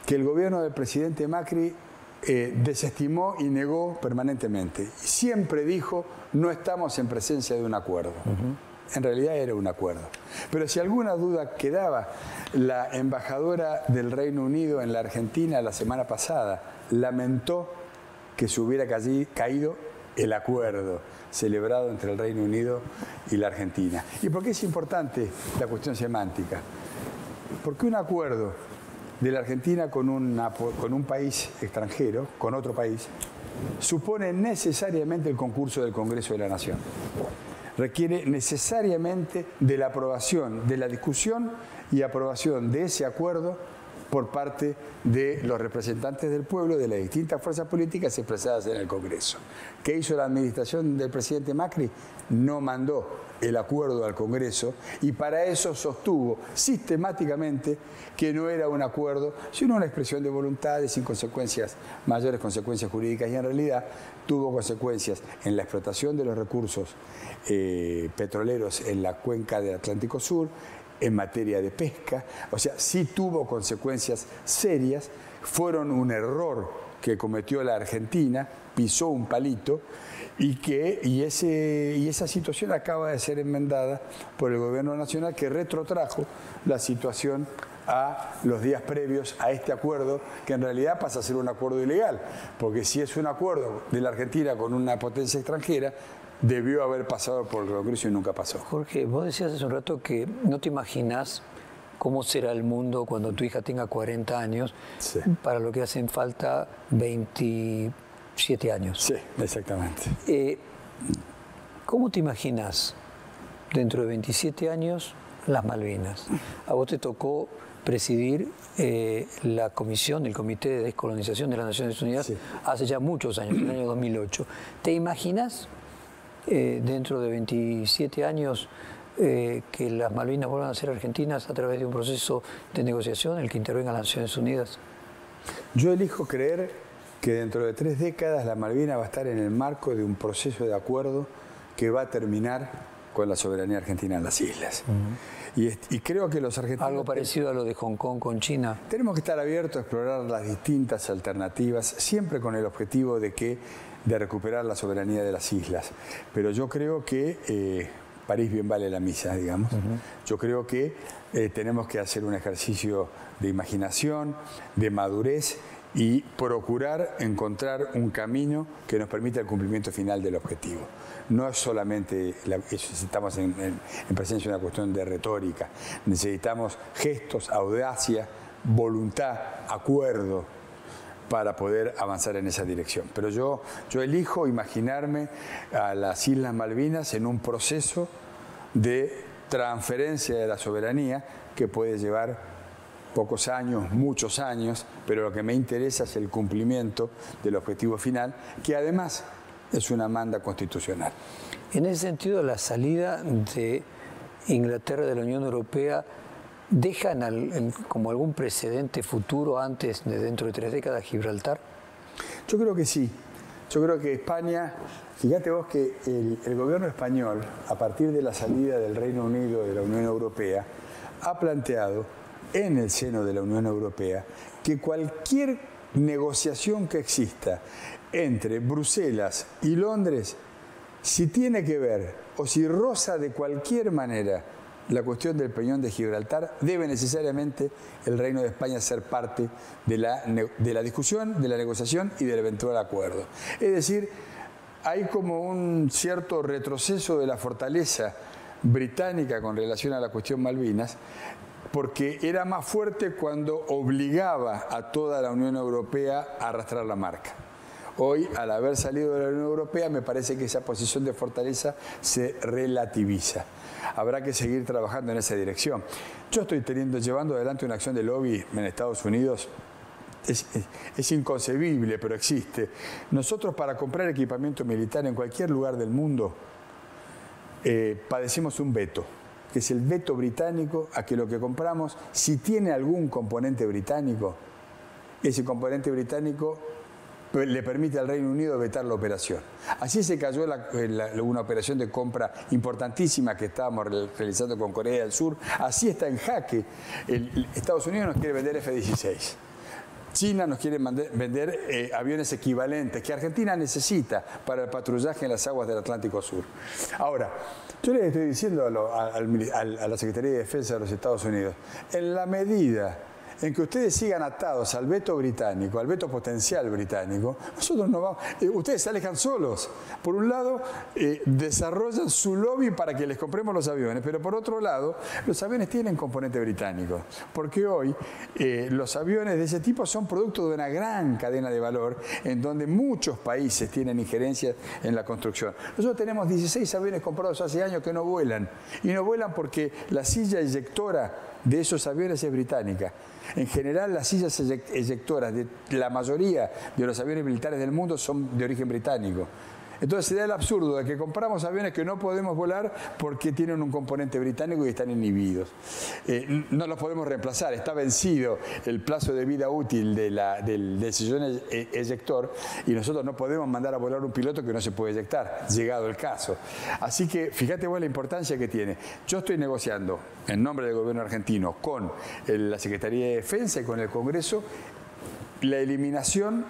que el gobierno del presidente Macri desestimó y negó permanentemente. Siempre dijo, no estamos en presencia de un acuerdo. En realidad era un acuerdo. Pero si alguna duda quedaba, la embajadora del Reino Unido en la Argentina la semana pasada lamentó que se hubiera caído el acuerdo celebrado entre el Reino Unido y la Argentina. ¿Y por qué es importante la cuestión semántica? Porque un acuerdo de la Argentina con un país extranjero, con otro país, supone necesariamente el concurso del Congreso de la Nación. Requiere necesariamente de la aprobación, de la discusión y aprobación de ese acuerdo por parte de los representantes del pueblo de las distintas fuerzas políticas expresadas en el Congreso. ¿Qué hizo la administración del presidente Macri? No mandó el acuerdo al Congreso y para eso sostuvo sistemáticamente que no era un acuerdo, sino una expresión de voluntades sin consecuencias, mayores consecuencias jurídicas, y en realidad tuvo consecuencias en la explotación de los recursos petroleros en la cuenca del Atlántico Sur, en materia de pesca, o sea, sí tuvo consecuencias serias, fueron un error que cometió la Argentina, pisó un palito, y esa situación acaba de ser enmendada por el gobierno nacional, que retrotrajo la situación a los días previos a este acuerdo, que en realidad pasa a ser un acuerdo ilegal, porque si es un acuerdo de la Argentina con una potencia extranjera, debió haber pasado por el Congreso y nunca pasó. Jorge, vos decías hace un rato que no te imaginas cómo será el mundo cuando tu hija tenga 40 años, sí, para lo que hacen falta 27 años. Sí, exactamente. ¿Cómo te imaginas dentro de 27 años las Malvinas? A vos te tocó presidir la comisión, el Comité de Descolonización de las Naciones Unidas, sí, hace ya muchos años, en el año 2008. ¿Te imaginas dentro de 27 años que las Malvinas vuelvan a ser argentinas a través de un proceso de negociación en el que intervengan las Naciones Unidas? Yo elijo creer que dentro de 3 décadas la Malvinas va a estar en el marco de un proceso de acuerdo que va a terminar con la soberanía argentina en las islas. Y creo que los argentinos... Algo parecido a lo de Hong Kong con China. Tenemos que estar abiertos a explorar las distintas alternativas, siempre con el objetivo de recuperar la soberanía de las islas. Pero yo creo que París bien vale la misa, digamos. Yo creo que tenemos que hacer un ejercicio de imaginación, de madurez, y procurar encontrar un camino que nos permita el cumplimiento final del objetivo. No es solamente, estamos en presencia de una cuestión de retórica, necesitamos gestos, audacia, voluntad, acuerdo para poder avanzar en esa dirección. Pero yo elijo imaginarme a las Islas Malvinas en un proceso de transferencia de la soberanía que puede llevar pocos años, muchos años, pero lo que me interesa es el cumplimiento del objetivo final, que además es una manda constitucional. En ese sentido, la salida de Inglaterra de la Unión Europea deja como algún precedente futuro antes de dentro de 3 décadas Gibraltar. Yo creo que sí. Yo creo que España, fíjate vos que el gobierno español, a partir de la salida del Reino Unido de la Unión Europea, ha planteado en el seno de la Unión Europea que cualquier negociación que exista entre Bruselas y Londres, si tiene que ver o si roza de cualquier manera la cuestión del peñón de Gibraltar, debe necesariamente el Reino de España ser parte de la discusión, de la negociación y del eventual acuerdo. Es decir, hay como un cierto retroceso de la fortaleza británica con relación a la cuestión Malvinas, porque era más fuerte cuando obligaba a toda la Unión Europea a arrastrar la marca. Hoy, al haber salido de la Unión Europea, me parece que esa posición de fortaleza se relativiza. Habrá que seguir trabajando en esa dirección. Yo estoy llevando adelante una acción de lobby en Estados Unidos. Es inconcebible, pero existe. Nosotros, para comprar equipamiento militar en cualquier lugar del mundo, padecemos un veto, que es el veto británico a que lo que compramos, si tiene algún componente británico, ese componente británico le permite al Reino Unido vetar la operación. Así se cayó una operación de compra importantísima que estábamos realizando con Corea del Sur. Así está en jaque. Estados Unidos nos quiere vender F-16. China nos quiere vender aviones equivalentes que Argentina necesita para el patrullaje en las aguas del Atlántico Sur. Ahora, yo les estoy diciendo a la Secretaría de Defensa de los Estados Unidos, en la medida en que ustedes sigan atados al veto británico, al veto potencial británico, nosotros no vamos, ustedes se alejan solos. Por un lado, desarrollan su lobby para que les compremos los aviones, pero por otro lado, los aviones tienen componente británico, porque hoy los aviones de ese tipo son producto de una gran cadena de valor en donde muchos países tienen injerencias en la construcción. Nosotros tenemos 16 aviones comprados hace años que no vuelan, y no vuelan porque la silla eyectora de esos aviones es británica. En general, las sillas eyectoras de la mayoría de los aviones militares del mundo son de origen británico. Entonces se da el absurdo de que compramos aviones que no podemos volar porque tienen un componente británico y están inhibidos. No los podemos reemplazar, está vencido el plazo de vida útil del sillón eyector y nosotros no podemos mandar a volar un piloto que no se puede eyectar, llegado el caso. Así que fíjate vos la importancia que tiene. Yo estoy negociando en nombre del gobierno argentino con la Secretaría de Defensa y con el Congreso la eliminación,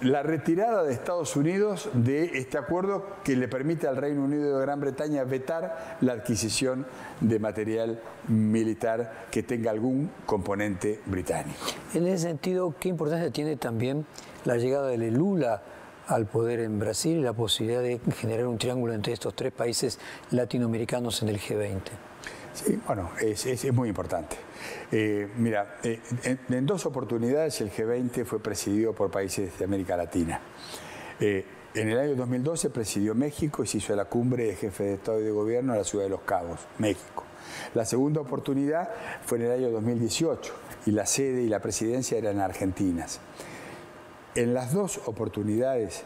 la retirada de Estados Unidos de este acuerdo que le permite al Reino Unido de Gran Bretaña vetar la adquisición de material militar que tenga algún componente británico. En ese sentido, ¿qué importancia tiene también la llegada de Lula al poder en Brasil y la posibilidad de generar un triángulo entre estos tres países latinoamericanos en el G20? Sí, bueno, es muy importante. Mira, en dos oportunidades el G20 fue presidido por países de América Latina. En el año 2012 presidió México y se hizo la cumbre de jefes de Estado y de Gobierno en la ciudad de Los Cabos, México. La segunda oportunidad fue en el año 2018 y la sede y la presidencia eran argentinas. En las dos oportunidades,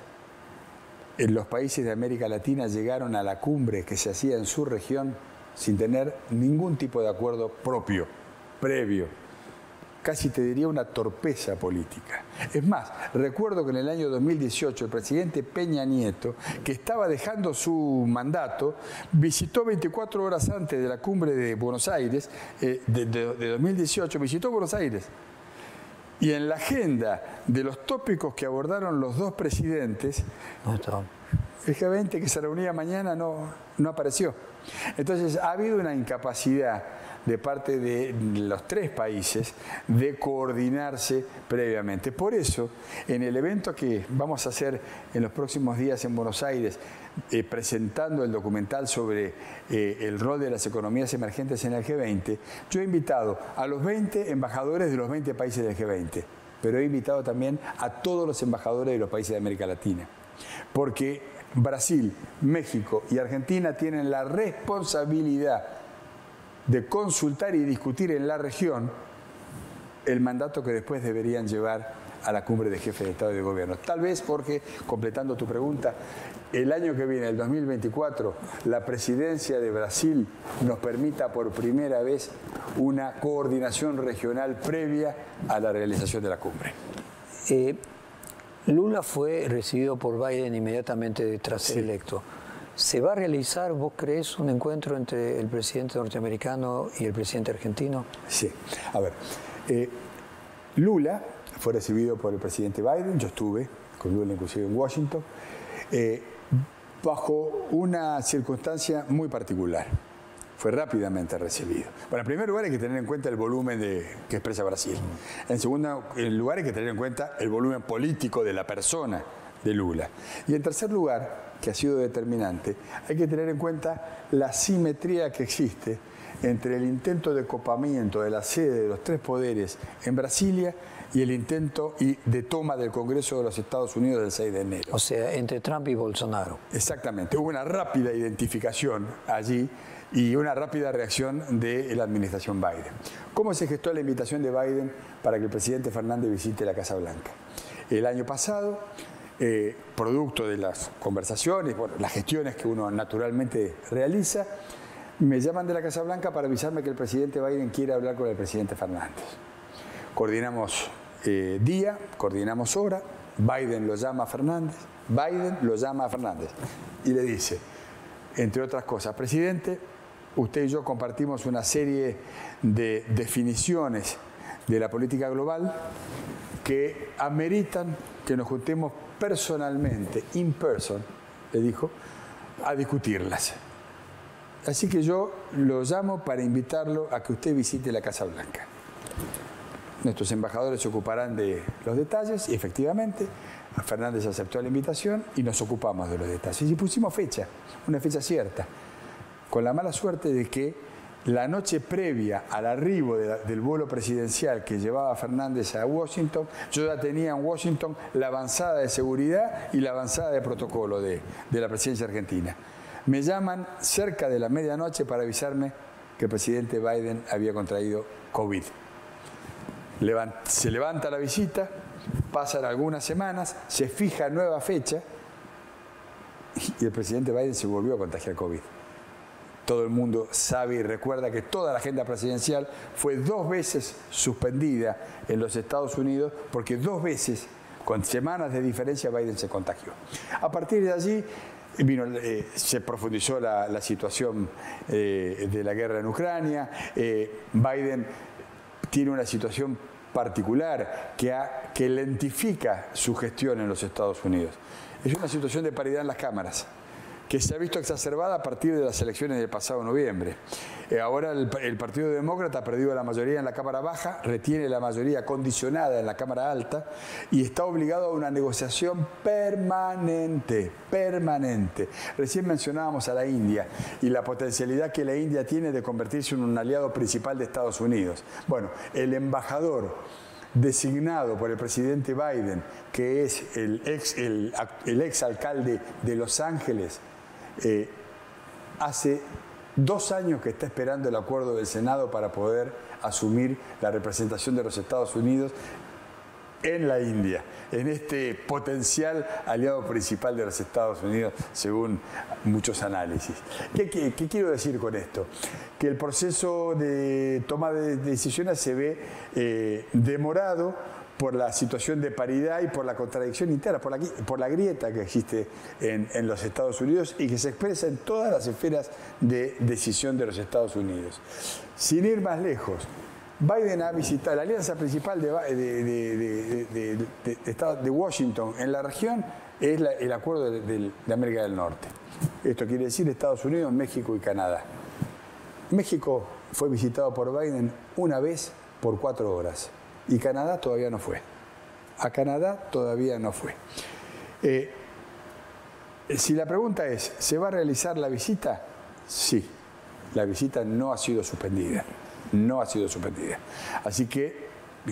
los países de América Latina llegaron a la cumbre que se hacía en su región sin tener ningún tipo de acuerdo propio, previo. Casi te diría una torpeza política. Es más, recuerdo que en el año 2018 el presidente Peña Nieto, que estaba dejando su mandato, visitó 24 horas antes de la cumbre de Buenos Aires, de 2018, visitó Buenos Aires. Y en la agenda de los tópicos que abordaron los dos presidentes, el G20 que se reunía mañana no apareció. Entonces ha habido una incapacidad de parte de los tres países de coordinarse previamente. Por eso, en el evento que vamos a hacer en los próximos días en Buenos Aires, presentando el documental sobre el rol de las economías emergentes en el G20, yo he invitado a los 20 embajadores de los 20 países del G20, pero he invitado también a todos los embajadores de los países de América Latina, porque Brasil, México y Argentina tienen la responsabilidad de consultar y discutir en la región el mandato que después deberían llevar a la cumbre de jefes de Estado y de Gobierno. Tal vez porque, completando tu pregunta, el año que viene, el 2024, la presidencia de Brasil nos permita por primera vez una coordinación regional previa a la realización de la cumbre. Lula fue recibido por Biden inmediatamente tras ser electo. ¿Se va a realizar, vos crees, un encuentro entre el presidente norteamericano y el presidente argentino? Sí. A ver, Lula fue recibido por el presidente Biden, yo estuve con Lula inclusive en Washington, bajo una circunstancia muy particular. Fue rápidamente recibido. Bueno, en primer lugar hay que tener en cuenta el volumen que expresa Brasil. En segundo lugar hay que tener en cuenta el volumen político de la persona de Lula. Y en tercer lugar, que ha sido determinante, hay que tener en cuenta la simetría que existe entre el intento de copamiento de la sede de los tres poderes en Brasilia y el intento de toma del Congreso de los Estados Unidos del 6 de enero. O sea, entre Trump y Bolsonaro. Exactamente. Hubo una rápida identificación allí y una rápida reacción de la administración Biden. ¿Cómo se gestó la invitación de Biden para que el presidente Fernández visite la Casa Blanca? El año pasado, producto de las conversaciones, bueno, las gestiones que uno naturalmente realiza, me llaman de la Casa Blanca para avisarme que el presidente Biden quiere hablar con el presidente Fernández. Coordinamos día, coordinamos hora, Biden lo llama a Fernández, Biden lo llama a Fernández y le dice, entre otras cosas, presidente, usted y yo compartimos una serie de definiciones de la política global que ameritan que nos juntemos personalmente, in person, le dijo, a discutirlas. Así que yo lo llamo para invitarlo a que usted visite la Casa Blanca. Nuestros embajadores se ocuparán de los detalles y efectivamente Fernández aceptó la invitación y nos ocupamos de los detalles. Y pusimos fecha, una fecha cierta, con la mala suerte de que la noche previa al arribo del vuelo presidencial que llevaba Fernández a Washington, yo ya tenía en Washington la avanzada de seguridad y la avanzada de protocolo de la presidencia argentina. Me llaman cerca de la medianoche para avisarme que el presidente Biden había contraído COVID. Se levanta la visita, pasan algunas semanas, se fija nueva fecha y el presidente Biden se volvió a contagiar COVID. Todo el mundo sabe y recuerda que toda la agenda presidencial fue 2 veces suspendida en los Estados Unidos porque 2 veces, con semanas de diferencia, Biden se contagió. A partir de allí se profundizó la situación de la guerra en Ucrania. Biden tiene una situación particular que lentifica su gestión en los Estados Unidos. Es una situación de paridad en las cámaras, que se ha visto exacerbada a partir de las elecciones del pasado noviembre. Ahora el Partido Demócrata ha perdido la mayoría en la Cámara Baja, retiene la mayoría condicionada en la Cámara Alta y está obligado a una negociación permanente. Recién mencionábamos a la India y la potencialidad que la India tiene de convertirse en un aliado principal de Estados Unidos. Bueno, el embajador designado por el presidente Biden, que es el ex alcalde de Los Ángeles, hace 2 años que está esperando el acuerdo del Senado para poder asumir la representación de los Estados Unidos en la India, en este potencial aliado principal de los Estados Unidos, según muchos análisis. ¿Qué quiero decir con esto? Que el proceso de toma de decisiones se ve demorado por la situación de paridad y por la contradicción interna, por la grieta que existe en los Estados Unidos y que se expresa en todas las esferas de decisión de los Estados Unidos. Sin ir más lejos, Biden ha visitado la alianza principal de Washington en la región, es el acuerdo de América del Norte. Esto quiere decir Estados Unidos, México y Canadá. México fue visitado por Biden una vez por 4 horas. Y Canadá todavía no fue. A Canadá todavía no fue. Si la pregunta es, ¿se va a realizar la visita? Sí, la visita no ha sido suspendida. No ha sido suspendida. Así que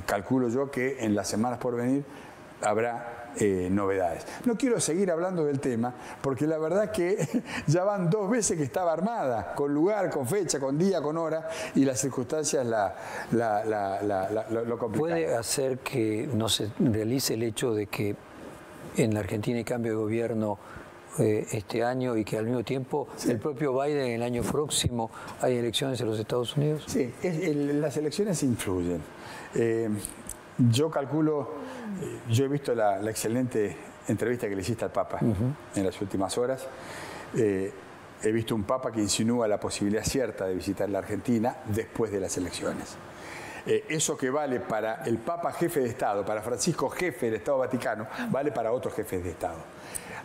calculo yo que en las semanas por venir habrá novedades. No quiero seguir hablando del tema porque la verdad que ya van 2 veces que estaba armada, con lugar, con fecha, con día, con hora, y las circunstancias lo complican. ¿Puede hacer que no se realice el hecho de que en la Argentina hay cambio de gobierno este año y que al mismo tiempo el propio Biden el año próximo hay elecciones en los Estados Unidos? Sí, las elecciones influyen. Yo calculo, yo he visto la excelente entrevista que le hiciste al Papa en las últimas horas. He visto un Papa que insinúa la posibilidad cierta de visitar la Argentina después de las elecciones. Eso que vale para el Papa jefe de Estado, para Francisco jefe del Estado Vaticano, vale para otros jefes de Estado.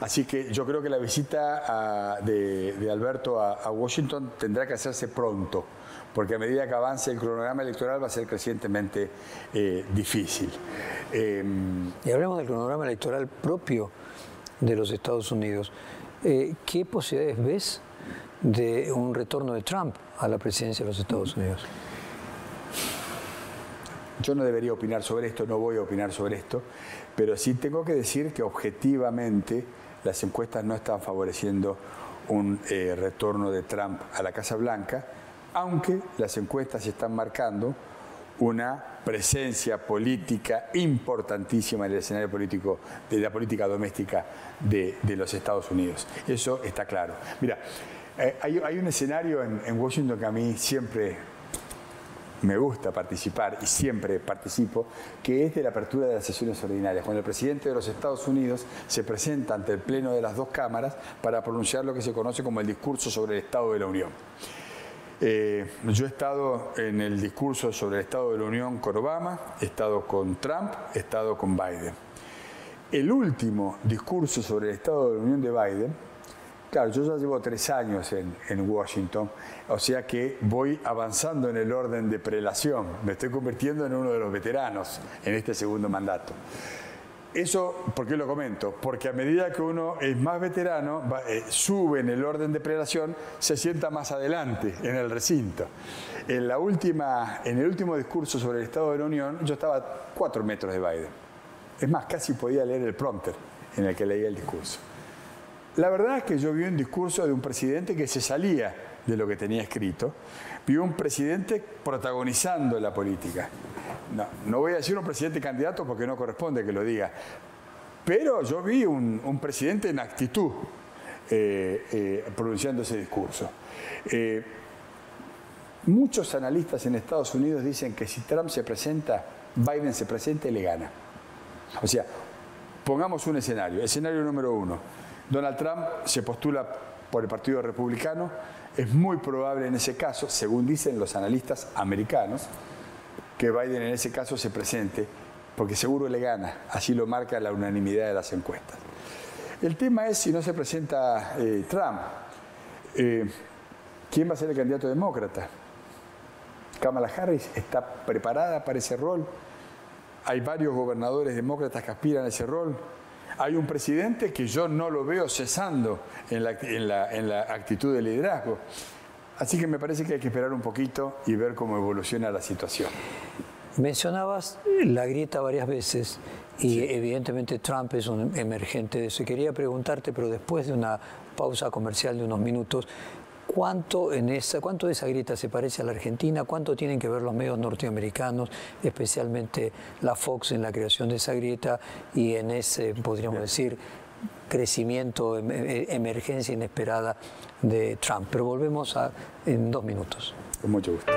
Así que yo creo que la visita de Alberto a Washington tendrá que hacerse pronto, porque a medida que avance el cronograma electoral va a ser crecientemente difícil. Y hablemos del cronograma electoral propio de los Estados Unidos. ¿Qué posibilidades ves de un retorno de Trump a la presidencia de los Estados Unidos? Yo no debería opinar sobre esto, no voy a opinar sobre esto, pero sí tengo que decir que objetivamente las encuestas no están favoreciendo un retorno de Trump a la Casa Blanca, aunque las encuestas están marcando una presencia política importantísima en el escenario político de la política doméstica de los Estados Unidos. Eso está claro. Mira, hay un escenario en Washington que a mí siempre me gusta participar y siempre participo, que es de la apertura de las sesiones ordinarias, cuando el presidente de los Estados Unidos se presenta ante el pleno de las 2 cámaras para pronunciar lo que se conoce como el discurso sobre el Estado de la Unión. Yo he estado en el discurso sobre el Estado de la Unión con Obama, he estado con Trump, he estado con Biden. El último discurso sobre el Estado de la Unión de Biden, claro, yo ya llevo 3 años en Washington, o sea que voy avanzando en el orden de prelación, me estoy convirtiendo en uno de los veteranos en este segundo mandato. Eso, ¿por qué lo comento? Porque a medida que uno es más veterano, sube en el orden de prelación, se sienta más adelante en el recinto. En el último discurso sobre el Estado de la Unión, yo estaba a 4 metros de Biden. Es más, casi podía leer el prompter en el que leía el discurso. La verdad es que yo vi un discurso de un presidente que se salía de lo que tenía escrito, vi un presidente protagonizando la política. no voy a decir un presidente candidato porque no corresponde que lo diga, pero yo vi un presidente en actitud pronunciando ese discurso. Muchos analistas en Estados Unidos dicen que si Trump se presenta, Biden se presenta y le gana. O sea, pongamos un escenario. Escenario número 1. Donald Trump se postula por el Partido Republicano. Es muy probable en ese caso, según dicen los analistas americanos, que Biden en ese caso se presente, porque seguro le gana. Así lo marca la unanimidad de las encuestas. El tema es si no se presenta Trump, ¿quién va a ser el candidato demócrata? Kamala Harris está preparada para ese rol. Hay varios gobernadores demócratas que aspiran a ese rol. Hay un presidente que yo no lo veo cesando en la actitud de liderazgo. Así que me parece que hay que esperar un poquito y ver cómo evoluciona la situación. Mencionabas la grieta varias veces y evidentemente Trump es un emergente de eso. Y quería preguntarte, pero después de una pausa comercial de unos minutos, ¿cuánto de esa grieta se parece a la Argentina? ¿Cuánto tienen que ver los medios norteamericanos, especialmente la Fox, en la creación de esa grieta y en ese, podríamos decir, crecimiento, emergencia inesperada de Trump? Pero volvemos en 2 minutos. Con mucho gusto.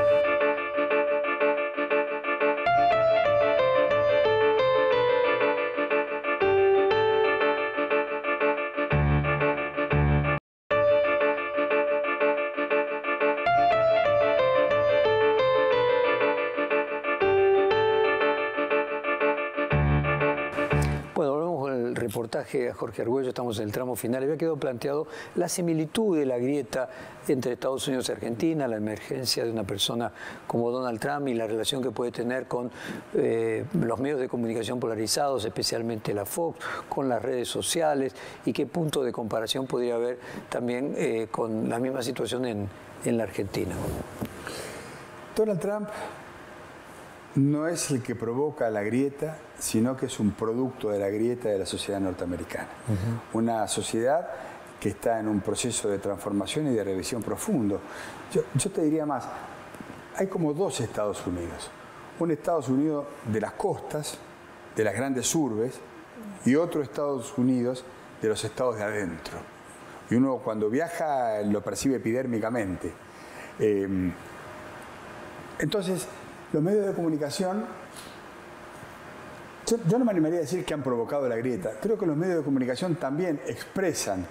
Reportaje a Jorge Argüello, estamos en el tramo final. Había quedado planteado la similitud de la grieta entre Estados Unidos y Argentina, la emergencia de una persona como Donald Trump y la relación que puede tener con los medios de comunicación polarizados, especialmente la Fox, con las redes sociales, y qué punto de comparación podría haber también con la misma situación en la Argentina. Donald Trump no es el que provoca la grieta, sino que es un producto de la grieta de la sociedad norteamericana. Una sociedad que está en un proceso de transformación y de revisión profundo. Yo te diría más, hay como 2 Estados Unidos. Un Estados Unidos de las costas, de las grandes urbes, y otro Estados Unidos de los estados de adentro. Y uno cuando viaja lo percibe epidérmicamente. Entonces, los medios de comunicación, yo no me animaría a decir que han provocado la grieta. Creo que los medios de comunicación también expresan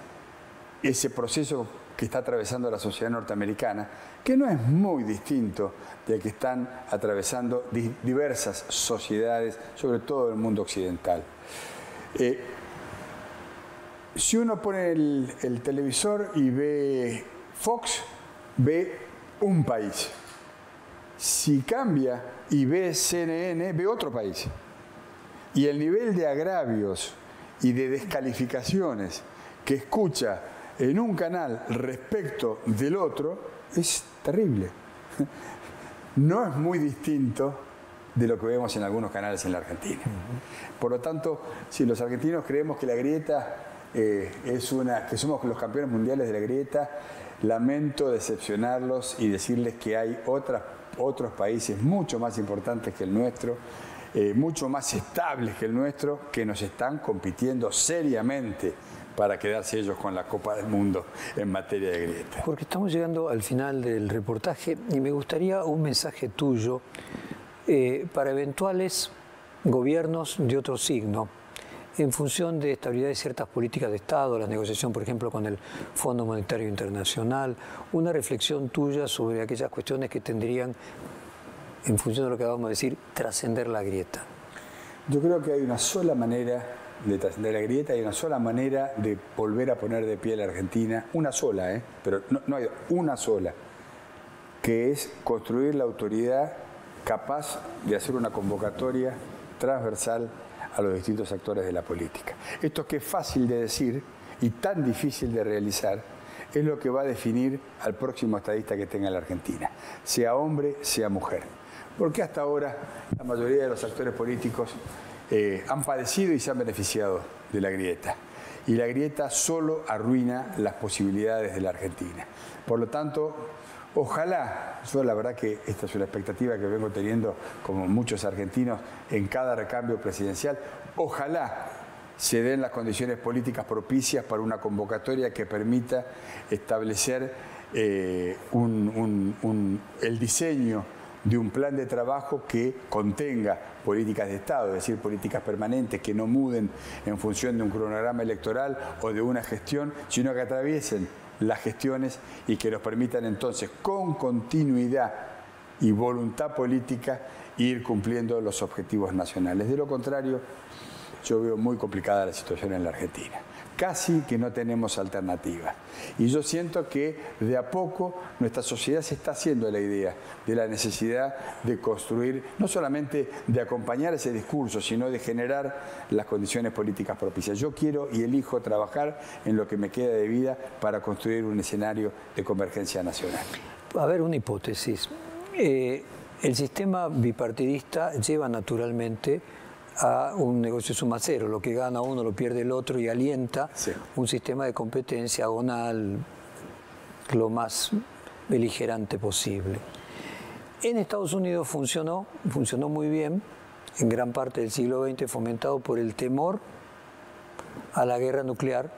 ese proceso que está atravesando la sociedad norteamericana, que no es muy distinto del que están atravesando diversas sociedades, sobre todo el mundo occidental. Si uno pone el televisor y ve Fox, ve un país. Si cambia y ve CNN, ve otro país. Y el nivel de agravios y de descalificaciones que escucha en un canal respecto del otro es terrible. No es muy distinto de lo que vemos en algunos canales en la Argentina. Por lo tanto, si los argentinos creemos que la grieta que somos los campeones mundiales de la grieta, lamento decepcionarlos y decirles que hay otros países mucho más importantes que el nuestro, mucho más estables que el nuestro, que nos están compitiendo seriamente para quedarse ellos con la Copa del Mundo en materia de grieta. Porque estamos llegando al final del reportaje y me gustaría un mensaje tuyo para eventuales gobiernos de otro signo, en función de estabilidad de ciertas políticas de Estado, la negociación, por ejemplo, con el Fondo Monetario Internacional, una reflexión tuya sobre aquellas cuestiones que tendrían, en función de lo que acabamos de decir, trascender la grieta. Yo creo que hay una sola manera de trascender la grieta, hay una sola manera de volver a poner de pie a la Argentina, una sola, pero no hay una sola, que es construir la autoridad capaz de hacer una convocatoria transversal a los distintos actores de la política. Esto que es fácil de decir y tan difícil de realizar es lo que va a definir al próximo estadista que tenga la Argentina, sea hombre, sea mujer. Porque hasta ahora la mayoría de los actores políticos han padecido y se han beneficiado de la grieta. y la grieta solo arruina las posibilidades de la Argentina. Por lo tanto, ojalá, yo la verdad que esta es una expectativa que vengo teniendo como muchos argentinos en cada recambio presidencial, ojalá se den las condiciones políticas propicias para una convocatoria que permita establecer el diseño de un plan de trabajo que contenga políticas de Estado, es decir, políticas permanentes que no muden en función de un cronograma electoral o de una gestión, sino que atraviesen las gestiones y que nos permitan entonces, con continuidad y voluntad política, ir cumpliendo los objetivos nacionales. De lo contrario, yo veo muy complicada la situación en la Argentina. Casi que no tenemos alternativa. Y yo siento que de a poco nuestra sociedad se está haciendo la idea de la necesidad de construir, no solamente de acompañar ese discurso, sino de generar las condiciones políticas propicias. Yo quiero y elijo trabajar en lo que me queda de vida para construir un escenario de convergencia nacional. A ver, una hipótesis. El sistema bipartidista lleva naturalmente a un negocio suma cero, lo que gana uno lo pierde el otro y alienta un sistema de competencia agonal lo más beligerante posible. En Estados Unidos funcionó muy bien, en gran parte del siglo XX, fomentado por el temor a la guerra nuclear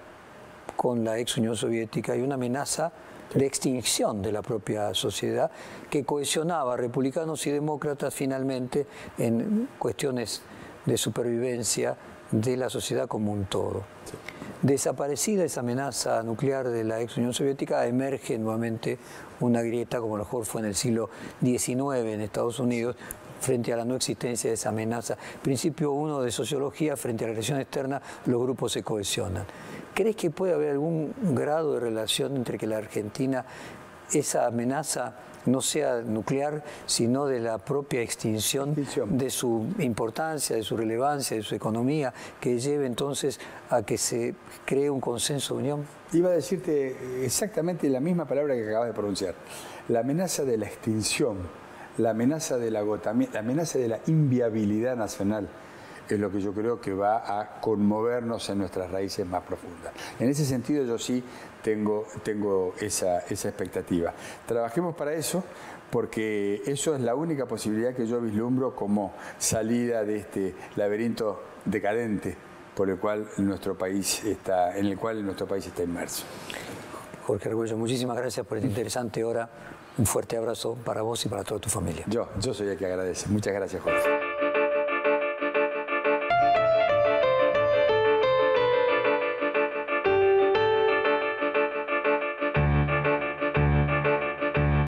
con la ex Unión Soviética y una amenaza de extinción de la propia sociedad que cohesionaba republicanos y demócratas finalmente en cuestiones de supervivencia de la sociedad como un todo. Sí. Desaparecida esa amenaza nuclear de la ex Unión Soviética, emerge nuevamente una grieta, como a lo mejor fue en el siglo XIX en Estados Unidos, frente a la no existencia de esa amenaza. Principio 1 de sociología, frente a la agresión externa, los grupos se cohesionan. ¿Crees que puede haber algún grado de relación entre que la Argentina, esa amenaza, no sea nuclear, sino de la propia extinción de su importancia, de su relevancia, de su economía, que lleve entonces a que se cree un consenso de unión? Iba a decirte exactamente la misma palabra que acabas de pronunciar. La amenaza de la extinción, la amenaza del agotamiento, la amenaza de la inviabilidad nacional, es lo que yo creo que va a conmovernos en nuestras raíces más profundas. En ese sentido yo sí tengo esa expectativa. Trabajemos para eso, porque eso es la única posibilidad que yo vislumbro como salida de este laberinto decadente por el cual nuestro país está inmerso. Jorge Argüello, muchísimas gracias por esta interesante hora. Un fuerte abrazo para vos y para toda tu familia. Yo soy el que agradece. Muchas gracias, Jorge.